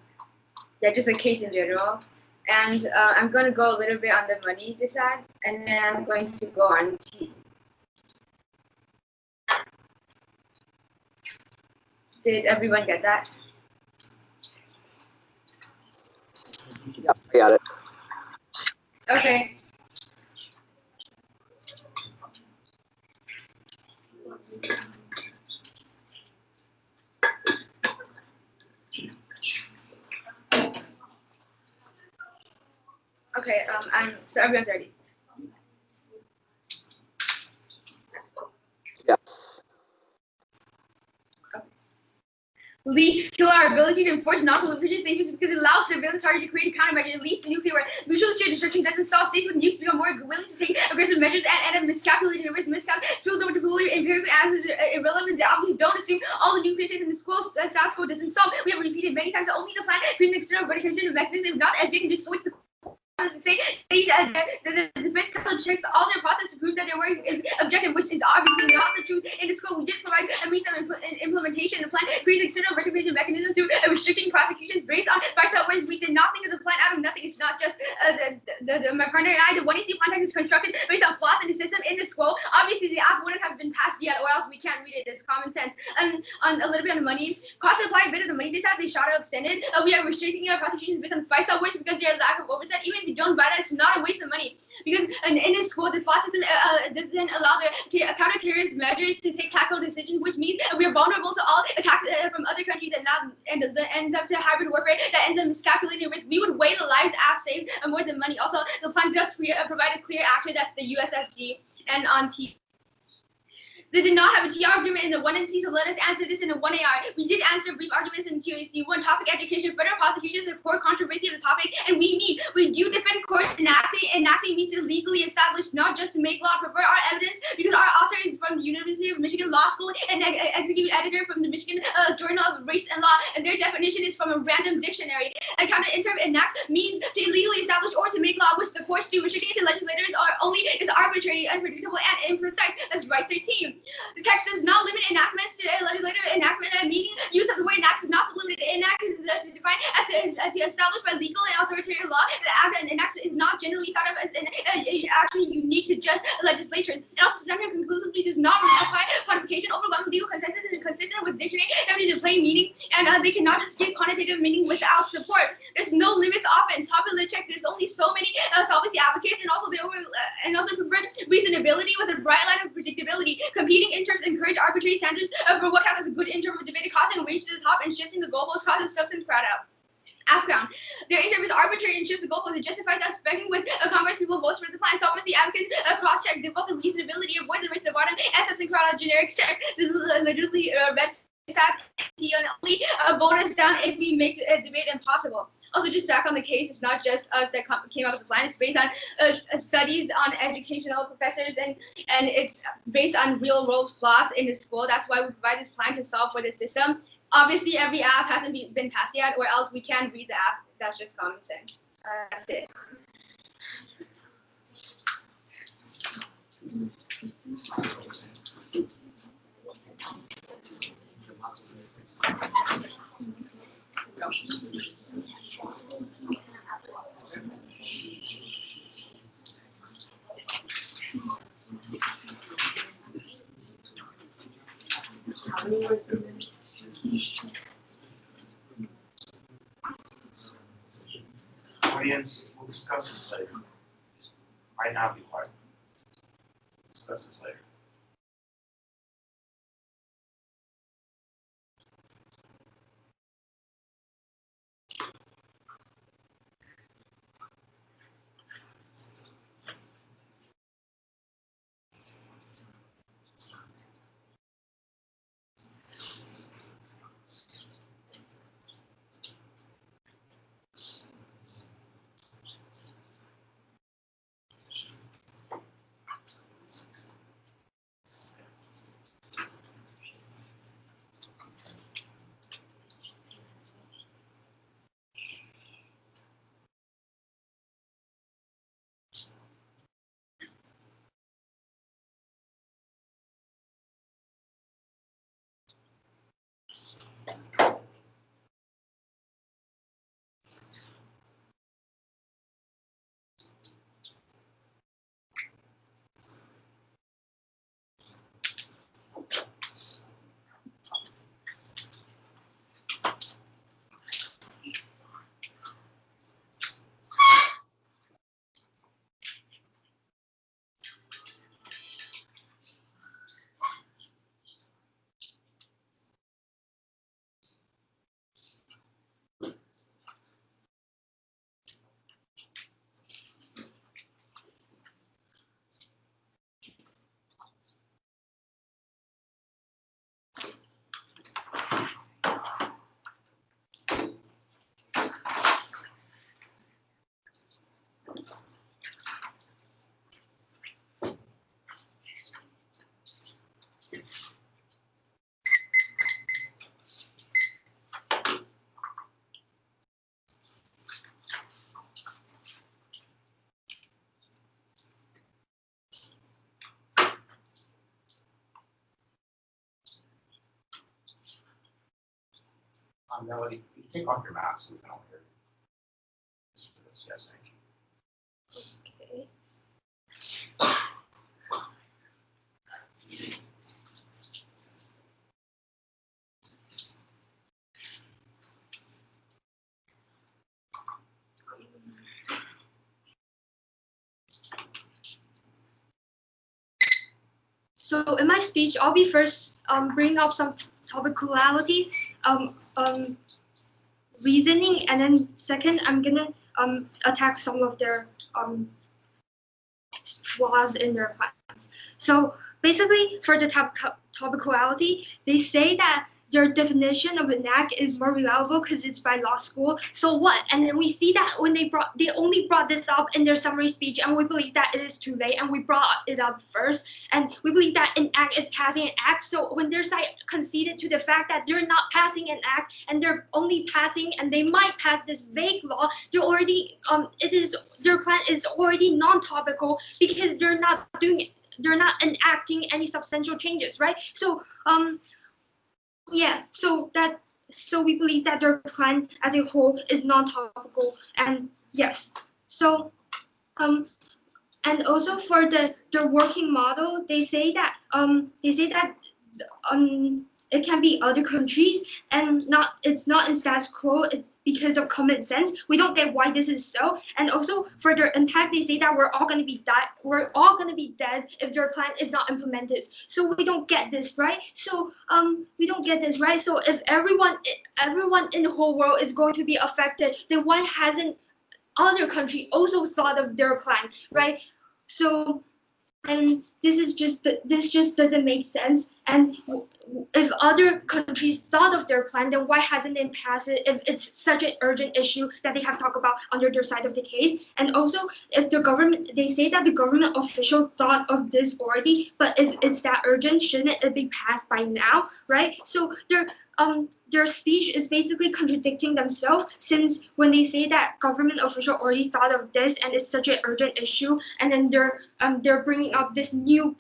just a case in general. And I'm going to go a little bit on the money this side, and then I'm going to go on T. Did everyone get that? Yeah, I got it. Okay. Okay, so everyone's ready. Yes. Leaks kill our ability to enforce non-proliferation sanctions because it allows surveillance target to create a countermeasure. It leads to nuclear war. Mutual assured destruction doesn't stop states with nukes become more willing to take aggressive measures and end up miscalculating the risk. Miscalc spills over to polluter empirical answers are irrelevant. The obvious don't assume all the nuclear states in the status quo doesn't solve. We have repeated many times that only the plan creates an external recognition of mechanism, not as big and exploit the say the defense counsel checks all their process to prove that their work is objective, which is obviously not the truth. In the scope, we did provide a means of implementation. The plan creates external recognition mechanism through restricting prosecutions based on facts that we did not think of the plan out of nothing. It's not just my partner and I. The 1AC plan is constructed based on flaws in the system. In the scope, obviously the act wouldn't have been passed yet, or else we can't read it. It's common sense. And on a little bit of money, cost apply a bit of the money they said they shot up extended. We are restricting our prosecutions based on 5-star words because there's lack of oversight. Even if you don't buy that, it's not a waste of money because in this school, the flaw system doesn't allow the counter-terrorist measures to take tactical decisions, which means we are vulnerable to all attacks from other countries that ends up to hybrid warfare that ends up miscalculating risk. We would weigh the lives as saved more than money. Also, the plan does provide a clear actor, that's the USFG, and on T. They did not have a T argument in the 1NC, so let us answer this in a 1AR. We did answer brief arguments in TOAC. One topic, education. Federal prosecutions report controversy of the topic, and we do defend court enacting means to legally established, not just to make law. Prefer our evidence because our author is from the University of Michigan Law School and executive editor from the Michigan Journal of Race and Law, and their definition is from a random dictionary. A counter-interim enact means to illegally establish or to make law, which the courts do. Restricting it to legislators are only is arbitrary, unpredictable, and imprecise. That's right 13. The text does not limit enactments to a legislative enactment, meaning use of the word enact is not to limit enact is to define as to establish by legal and authoritarian law. The act and enact is not generally thought of as actually unique to just legislatures. And also, sometimes conclusively does not modify codification. Overwhelming legal consensus is consistent with dictionary definition of plain meaning, and they cannot just give quantitative meaning without support. There's no limits often. Popular check. There's only so many solvency advocates, and also prefer reasonability with a bright line of predictability. Competing interns encourage arbitrary standards for what counts as a good interim with debated causing race to the top and shifting the goalposts causes substance crowd out. Background. Their interim is arbitrary and shifts the goalposts. It justifies us begging with Congress people votes for the plan. Solvency advocates cross-check both the reasonability of the race to the bottom and substance crowd out generic check. This is literally red only bonus down if we make the debate impossible. Also, just back on the case, it's not just us that came up with the plan. It's based on studies on educational professors, and it's based on real-world flaws in the school. That's why we provide this plan to solve for the system. Obviously, every app hasn't been passed yet, or else we can't read the app. That's just common sense. That's it. Audience, we'll discuss this later. Right now, be quiet. Discuss this later. Melody, you take off your mask, we can all hear you. Yes, thank you. Okay. So in my speech, I'll be first bringing up some topicalities, reasoning, and then second, I'm gonna attack some of their flaws in their plans. So basically, for the topicality, they say that their definition of an act is more reliable because it's by law school. So what? And then we see that when they only brought this up in their summary speech, and we believe that it is too late, and we brought it up first, and we believe that an act is passing an act. So when their side conceded to the fact that they're not passing an act and they're only passing, and they might pass this vague law, they're already their plan is already non-topical because they're not enacting any substantial changes, right? So yeah, so we believe that their plan as a whole is non-topical, and yes, so and also for their working model, they say that it can be other countries, and it's not in status quo. It's because of common sense. We don't get why this is so. And also for their impact, they say that we're all going to be dead if their plan is not implemented. So we don't get this, right? So we don't get this, right? So if everyone in the whole world is going to be affected, then why hasn't other country also thought of their plan, right? So, and this just doesn't make sense. And if other countries thought of their plan, then why hasn't it passed it if it's such an urgent issue that they have talked about under their side of the case? And also, if the government, they say that the government official thought of this already, but if it's that urgent, shouldn't it be passed by now, right? So their speech is basically contradicting themselves, since when they say that government official already thought of this and it's such an urgent issue, and then they're bringing up this new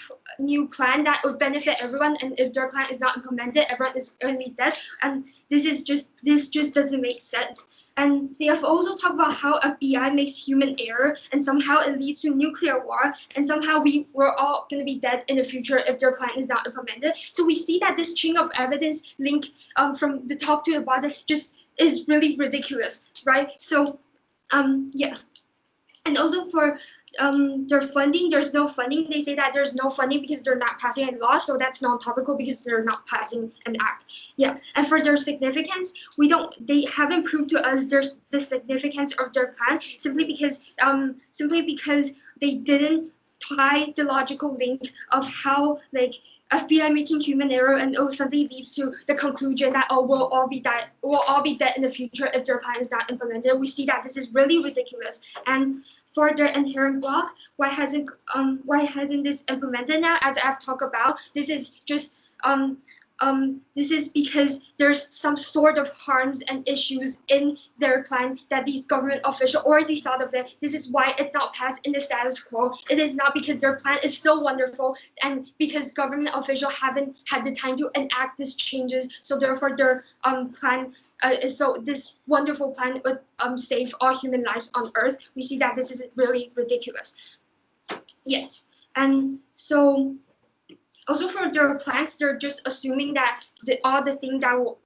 plan that would benefit everyone, and if their plan is not implemented, everyone is going to be dead, and this just doesn't make sense. And they have also talked about how FBI makes human error, and somehow it leads to nuclear war, and somehow we're all going to be dead in the future if their plan is not implemented. So we see that this chain of evidence link from the top to the bottom just is really ridiculous, right? So yeah. And also for their funding, there's no funding. They say that there's no funding because they're not passing a law, so that's non-topical because they're not passing an act. Yeah, and for their significance, they haven't proved to us there's the significance of their plan simply because they didn't tie the logical link of how FBI making human error and suddenly leads to the conclusion that we'll all be dead in the future if their plan is not implemented. We see that this is really ridiculous. And for the inherent block, why hasn't this implemented now? As I've talked about, this is just this is because there's some sort of harms and issues in their plan that these government officials already thought of it. This is why it's not passed in the status quo. It is not because their plan is so wonderful and because government officials haven't had the time to enact these changes. So therefore their plan so this wonderful plan would save all human lives on Earth. We see that this is really ridiculous. Yes, and so also for their plans, they're just assuming that all the things that will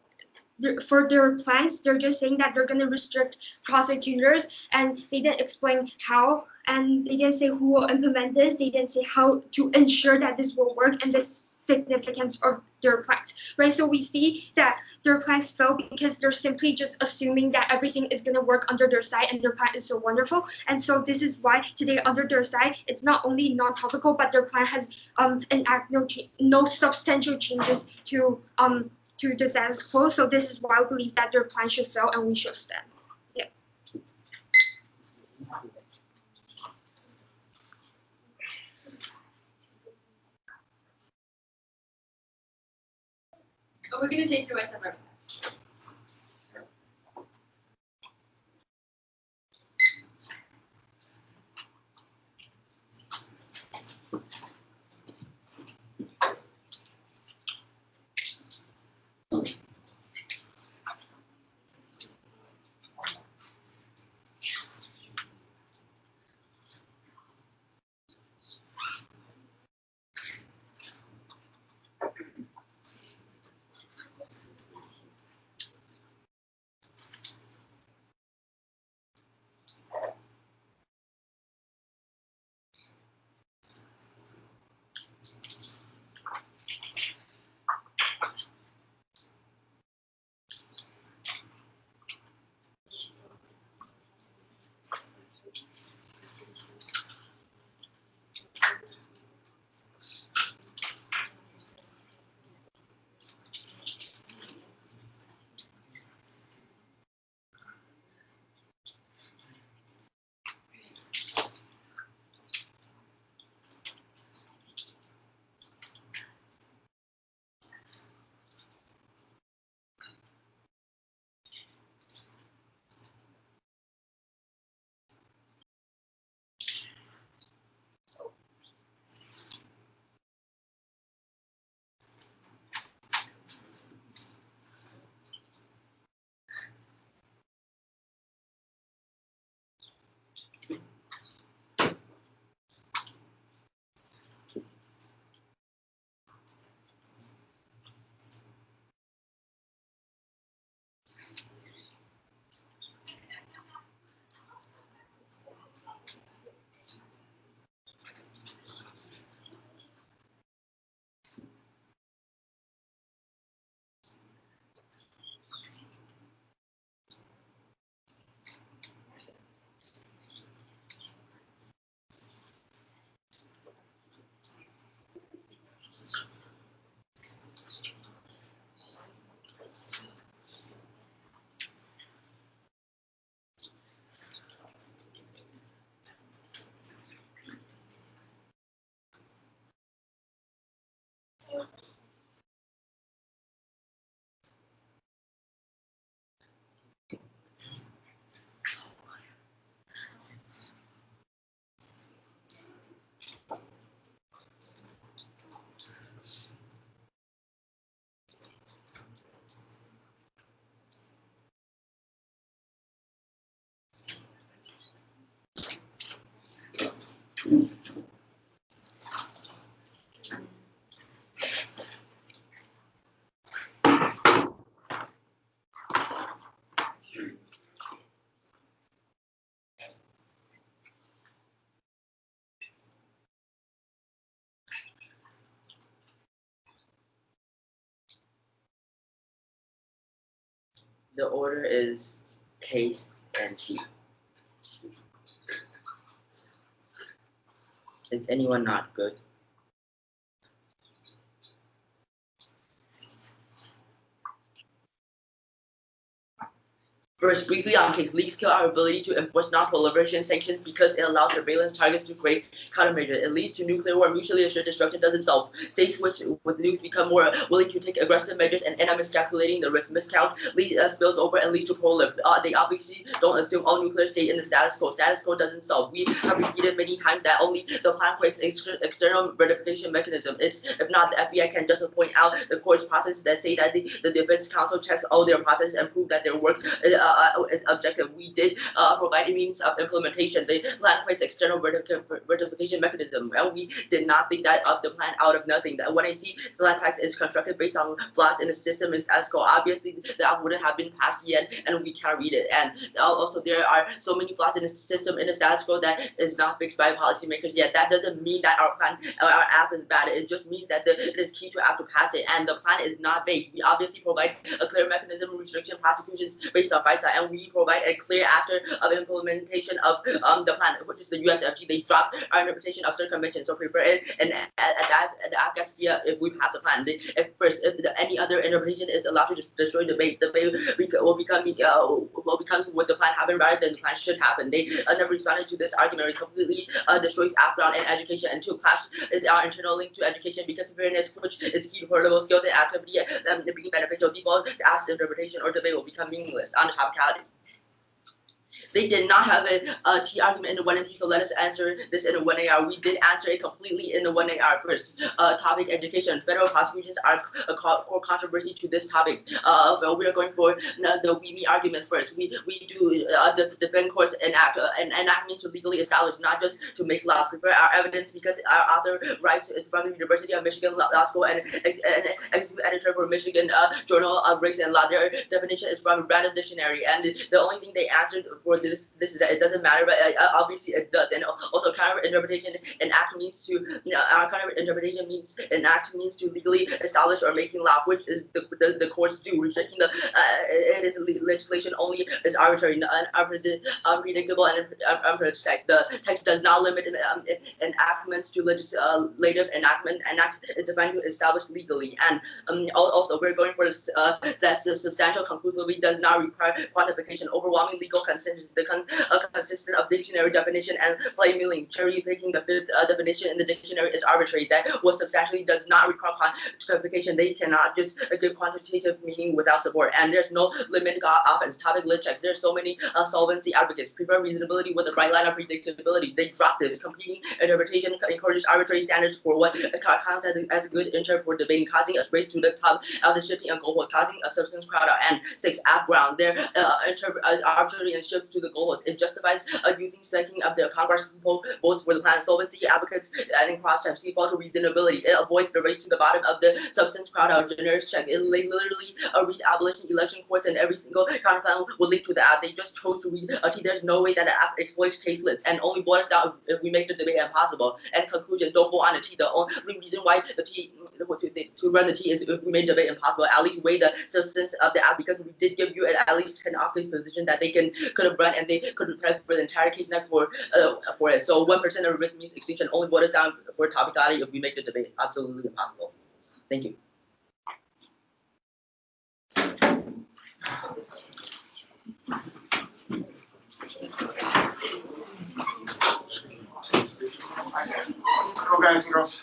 for their plans, they're just saying that they're going to restrict prosecutors, and they didn't explain how, and they didn't say who will implement this. They didn't say how to ensure that this will work and the significance of their plans, right? So we see that their plans fail because they're simply just assuming that everything is going to work under their side and their plan is so wonderful. And so this is why today under their side, it's not only non-topical, but their plan has no substantial changes to the status quo. So this is why we believe that their plan should fail and we should stand. Yeah. We're gonna take the rest of our The order is case and chief. Is anyone not good? First, briefly on case, leaks kill our ability to enforce non-proliferation sanctions because it allows surveillance targets to create countermeasures. It leads to nuclear war. Mutually assured destruction doesn't solve. States with nukes become more willing to take aggressive measures and end up miscalculating the risk. Miscount spills over and leads to proliferation. They obviously don't assume all nuclear stay in the status quo. Status quo doesn't solve. We have repeated many times that only the plan creates external verification mechanism. It's if not, the FBI can just point out the court's process that say that the defense counsel checks all their processes and prove that their work is objective. We did provide a means of implementation. The plan creates external verification mechanism, and we did not think that of the plan out of nothing. That when I see the land tax is constructed based on flaws in the system in status quo, obviously that wouldn't have been passed yet, and we can't read it. And also there are so many flaws in the system in the status quo that is not fixed by policymakers yet. That doesn't mean that our plan, our app is bad. It just means that it is key to have to pass it, and the plan is not vague. We obviously provide a clear mechanism restriction prosecutions based on FISA, and we provide a clear actor of implementation of the plan, which is the USFG. They dropped our interpretation of certain conventions, so prepare it, and the app gets via if we pass the plan. If any other interpretation is allowed to destroy the debate will become what the plan happened rather than the plan should happen. They never responded to this argument. It completely destroys background and education. And two, clash is our internal link to education because fairness, which is key to portable skills and activity, being beneficial. Default app's interpretation or debate will become meaningless on the topicality. They did not have a T argument in the 1 and T, so let us answer this in the 1AR. We did answer it completely in the 1AR first. Topic education. Federal prosecutions are a core controversy to this topic. Well, we are going for the we argument first. We do the defend courts enact. And enact means to legally establish, not just to make laws. Prepare our evidence because our author writes it's from the University of Michigan Law School and executive editor for Michigan Journal of Race and Law. Their definition is from Random Dictionary, and the only thing they answered for this is that it doesn't matter, but obviously it does. And also counter interpretation, an act means to counter interpretation means an act means to legally establish or making law, which is the courts do. Restricting the it is legislation only is arbitrary, unpredictable, and unprecise. The text does not limit enactments to legislative enactment. An act is defined to establish legally, and also we're going for this that substantial conclusively does not require quantification. Overwhelming legal consensus, consistent of dictionary definition and plain meaning. Cherry picking the fifth definition in the dictionary is arbitrary. That was substantially does not require quantification. They cannot just give quantitative meaning without support. And there's no limit offense. Topic lit checks. There's so many solvency advocates. Prefer reasonability with the right line of predictability. They drop this. Competing interpretation encourages arbitrary standards for what counts as good interpret for debating, causing a race to the top of the shifting of goalposts, causing a substance crowd out. And 6, app ground. Their arbitrary and shifts to the goalposts. It justifies using stacking of the Congress votes for the plan. Solvency advocates adding cross checks default to reasonability. It avoids the race to the bottom of the substance crowd out. Generous check. It literally read abolition election courts, and every single counterplan will lead to the app. They just chose to read a T. There's no way that the app exploits case lists and only boils down if we make the debate impossible. And conclusion, don't go on the T. The only reason why the T to run the T is if we made the debate impossible. At least weigh the substance of the app, because we did give you at least 10 off-base position that they could have run, and they could have prepared for the entire case net for it. So 1% of risk means extinction. Only boils down for topicality if we make the debate absolutely impossible. Thank you. Let's go, guys and girls.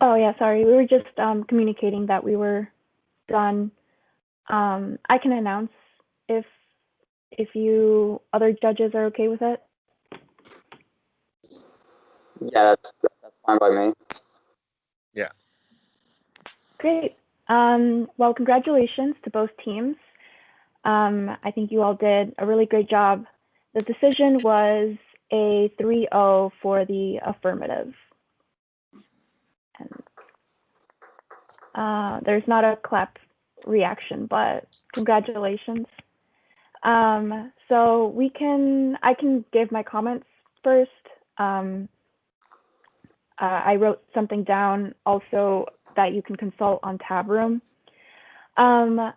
Oh yeah, sorry. We were just communicating that we were done. I can announce if you other judges are okay with it. Yeah, that's fine by me. Great. Well, congratulations to both teams. I think you all did a really great job. The decision was a 3-0 for the affirmative. And there's not a clap reaction, but congratulations. So I can give my comments first. I wrote something down also that you can consult on Tab Room. But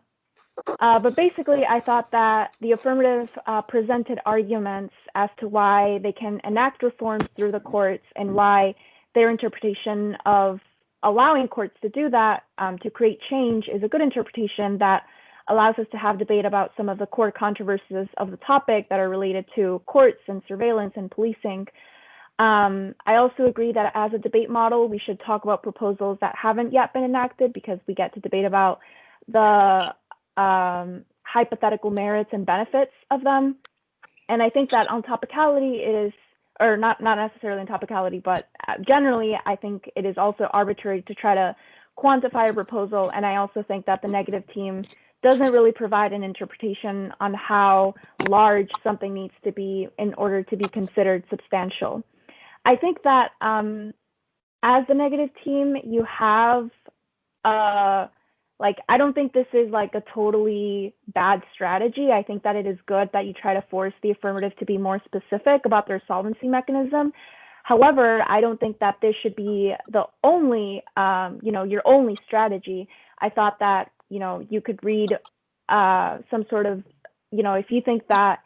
basically, I thought that the affirmative presented arguments as to why they can enact reforms through the courts and why their interpretation of allowing courts to do that to create change is a good interpretation that allows us to have debate about some of the core controversies of the topic that are related to courts and surveillance and policing. I also agree that as a debate model, we should talk about proposals that haven't yet been enacted because we get to debate about the hypothetical merits and benefits of them. And I think that on topicality it is, or not necessarily in topicality, but generally I think it is also arbitrary to try to quantify a proposal. And I also think that the negative team doesn't really provide an interpretation on how large something needs to be in order to be considered substantial. I think that as the negative team, you have I don't think this is like a totally bad strategy. I think that it is good that you try to force the affirmative to be more specific about their solvency mechanism. However, I don't think that this should be the only, your only strategy. I thought that, you could read some sort of, if you think that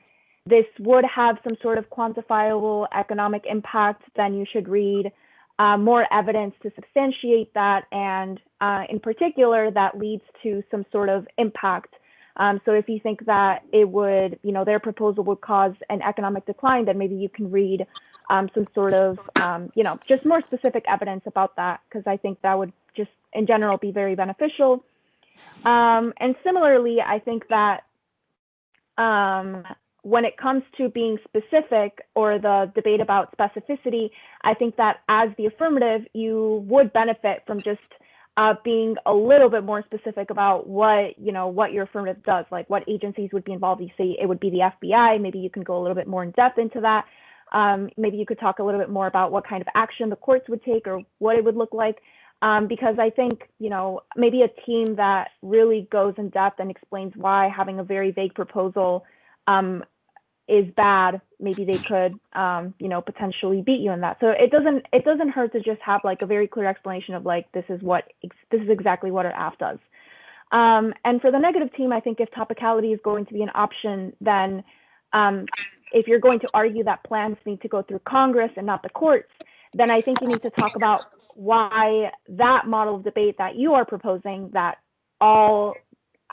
this would have some sort of quantifiable economic impact, then you should read more evidence to substantiate that, and in particular, that leads to some sort of impact. So if you think that it would, their proposal would cause an economic decline, then maybe you can read some sort of, just more specific evidence about that, because I think that would just in general be very beneficial. And similarly, I think that when it comes to being specific or the debate about specificity, I think that as the affirmative, you would benefit from just being a little bit more specific about what your affirmative does, like what agencies would be involved. You say it would be the FBI. Maybe you can go a little bit more in depth into that. Maybe you could talk a little bit more about what kind of action the courts would take or what it would look like. Because I think, maybe a team that really goes in depth and explains why having a very vague proposal is bad, maybe they could, potentially beat you in that. So it doesn't hurt to just have like a very clear explanation of like, this is exactly what our app does. And for the negative team, I think if topicality is going to be an option, then if you're going to argue that plans need to go through Congress and not the courts, then I think you need to talk about why that model of debate that you are proposing, that all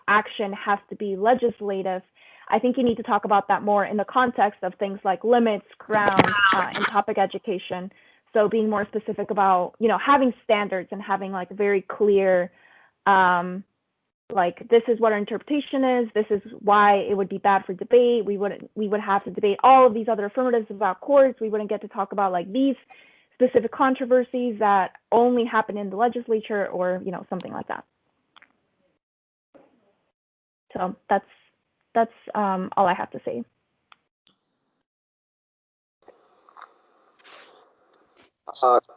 action has to be legislative. I think you need to talk about that more in the context of things like limits, grounds, and topic education. So being more specific about, having standards and having like very clear, like this is what our interpretation is. This is why it would be bad for debate. We would have to debate all of these other affirmatives about courts. We wouldn't get to talk about like these specific controversies that only happen in the legislature or, something like that. So that's all I have to say.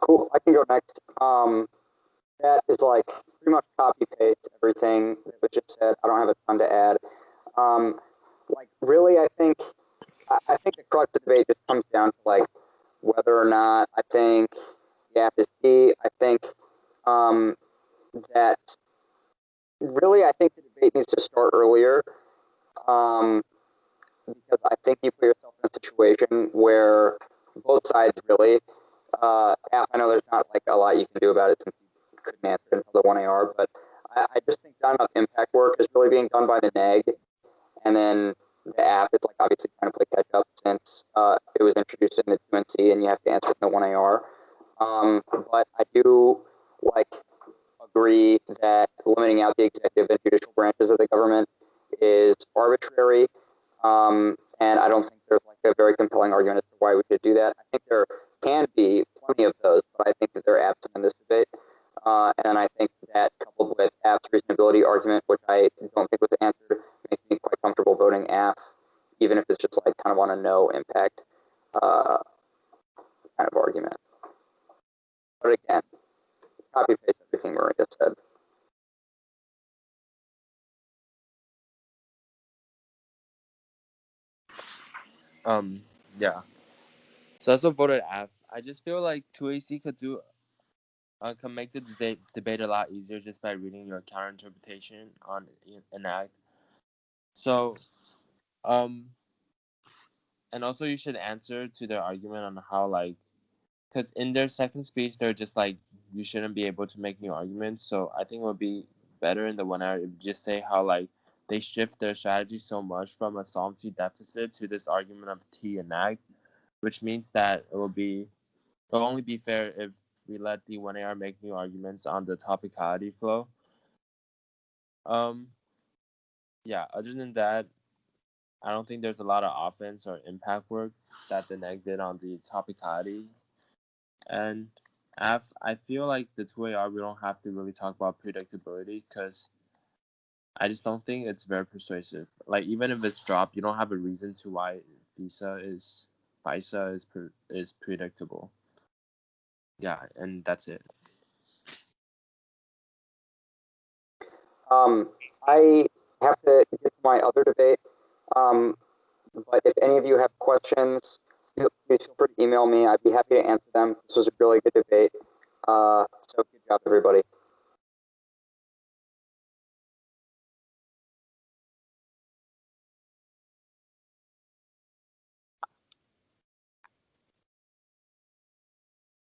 Cool. I can go next. That is like pretty much copy paste everything that was just said. I don't have a ton to add. Really, I think the crux of the debate just comes down to like whether or not I think the app is key. I think that really I think the debate needs to start earlier. Because I think you put yourself in a situation where both sides really, I know there's not like a lot you can do about it since you couldn't answer until the 1AR, but I just think not enough impact work is really being done by the NEG, and then the app is like obviously trying to play catch up since it was introduced in the 2NC and you have to answer in the 1AR. But I do like agree that limiting out the executive and judicial branches of the government is arbitrary. And I don't think there's like a very compelling argument as to why we should do that. I think there can be plenty of those, but I think that they're absent in this debate. And I think that coupled with AF's reasonability argument, which I don't think was answered, makes me quite comfortable voting AF, even if it's just like kind of on a no impact kind of argument. But again, copy paste everything Maria said. Yeah. So I also voted F. I just feel like 2AC can make the debate a lot easier just by reading your counter interpretation on an act. So, and also you should answer to their argument on how like, because in their second speech they're just like you shouldn't be able to make new arguments. So I think it would be better in the 1 hour if you just say how like they shift their strategy so much from a sovereignty deficit to this argument of T and ACT, which means that it'll only be fair if we let the 1AR make new arguments on the topicality flow. Yeah, other than that, I don't think there's a lot of offense or impact work that the neg did on the topicality. And I feel like the 2AR, we don't have to really talk about predictability because I just don't think it's very persuasive. Like, even if it's dropped, you don't have a reason to why FISA is predictable. Yeah, and that's it. I have to get to my other debate, but if any of you have questions, please feel free to email me. I'd be happy to answer them. This was a really good debate. So good job, everybody.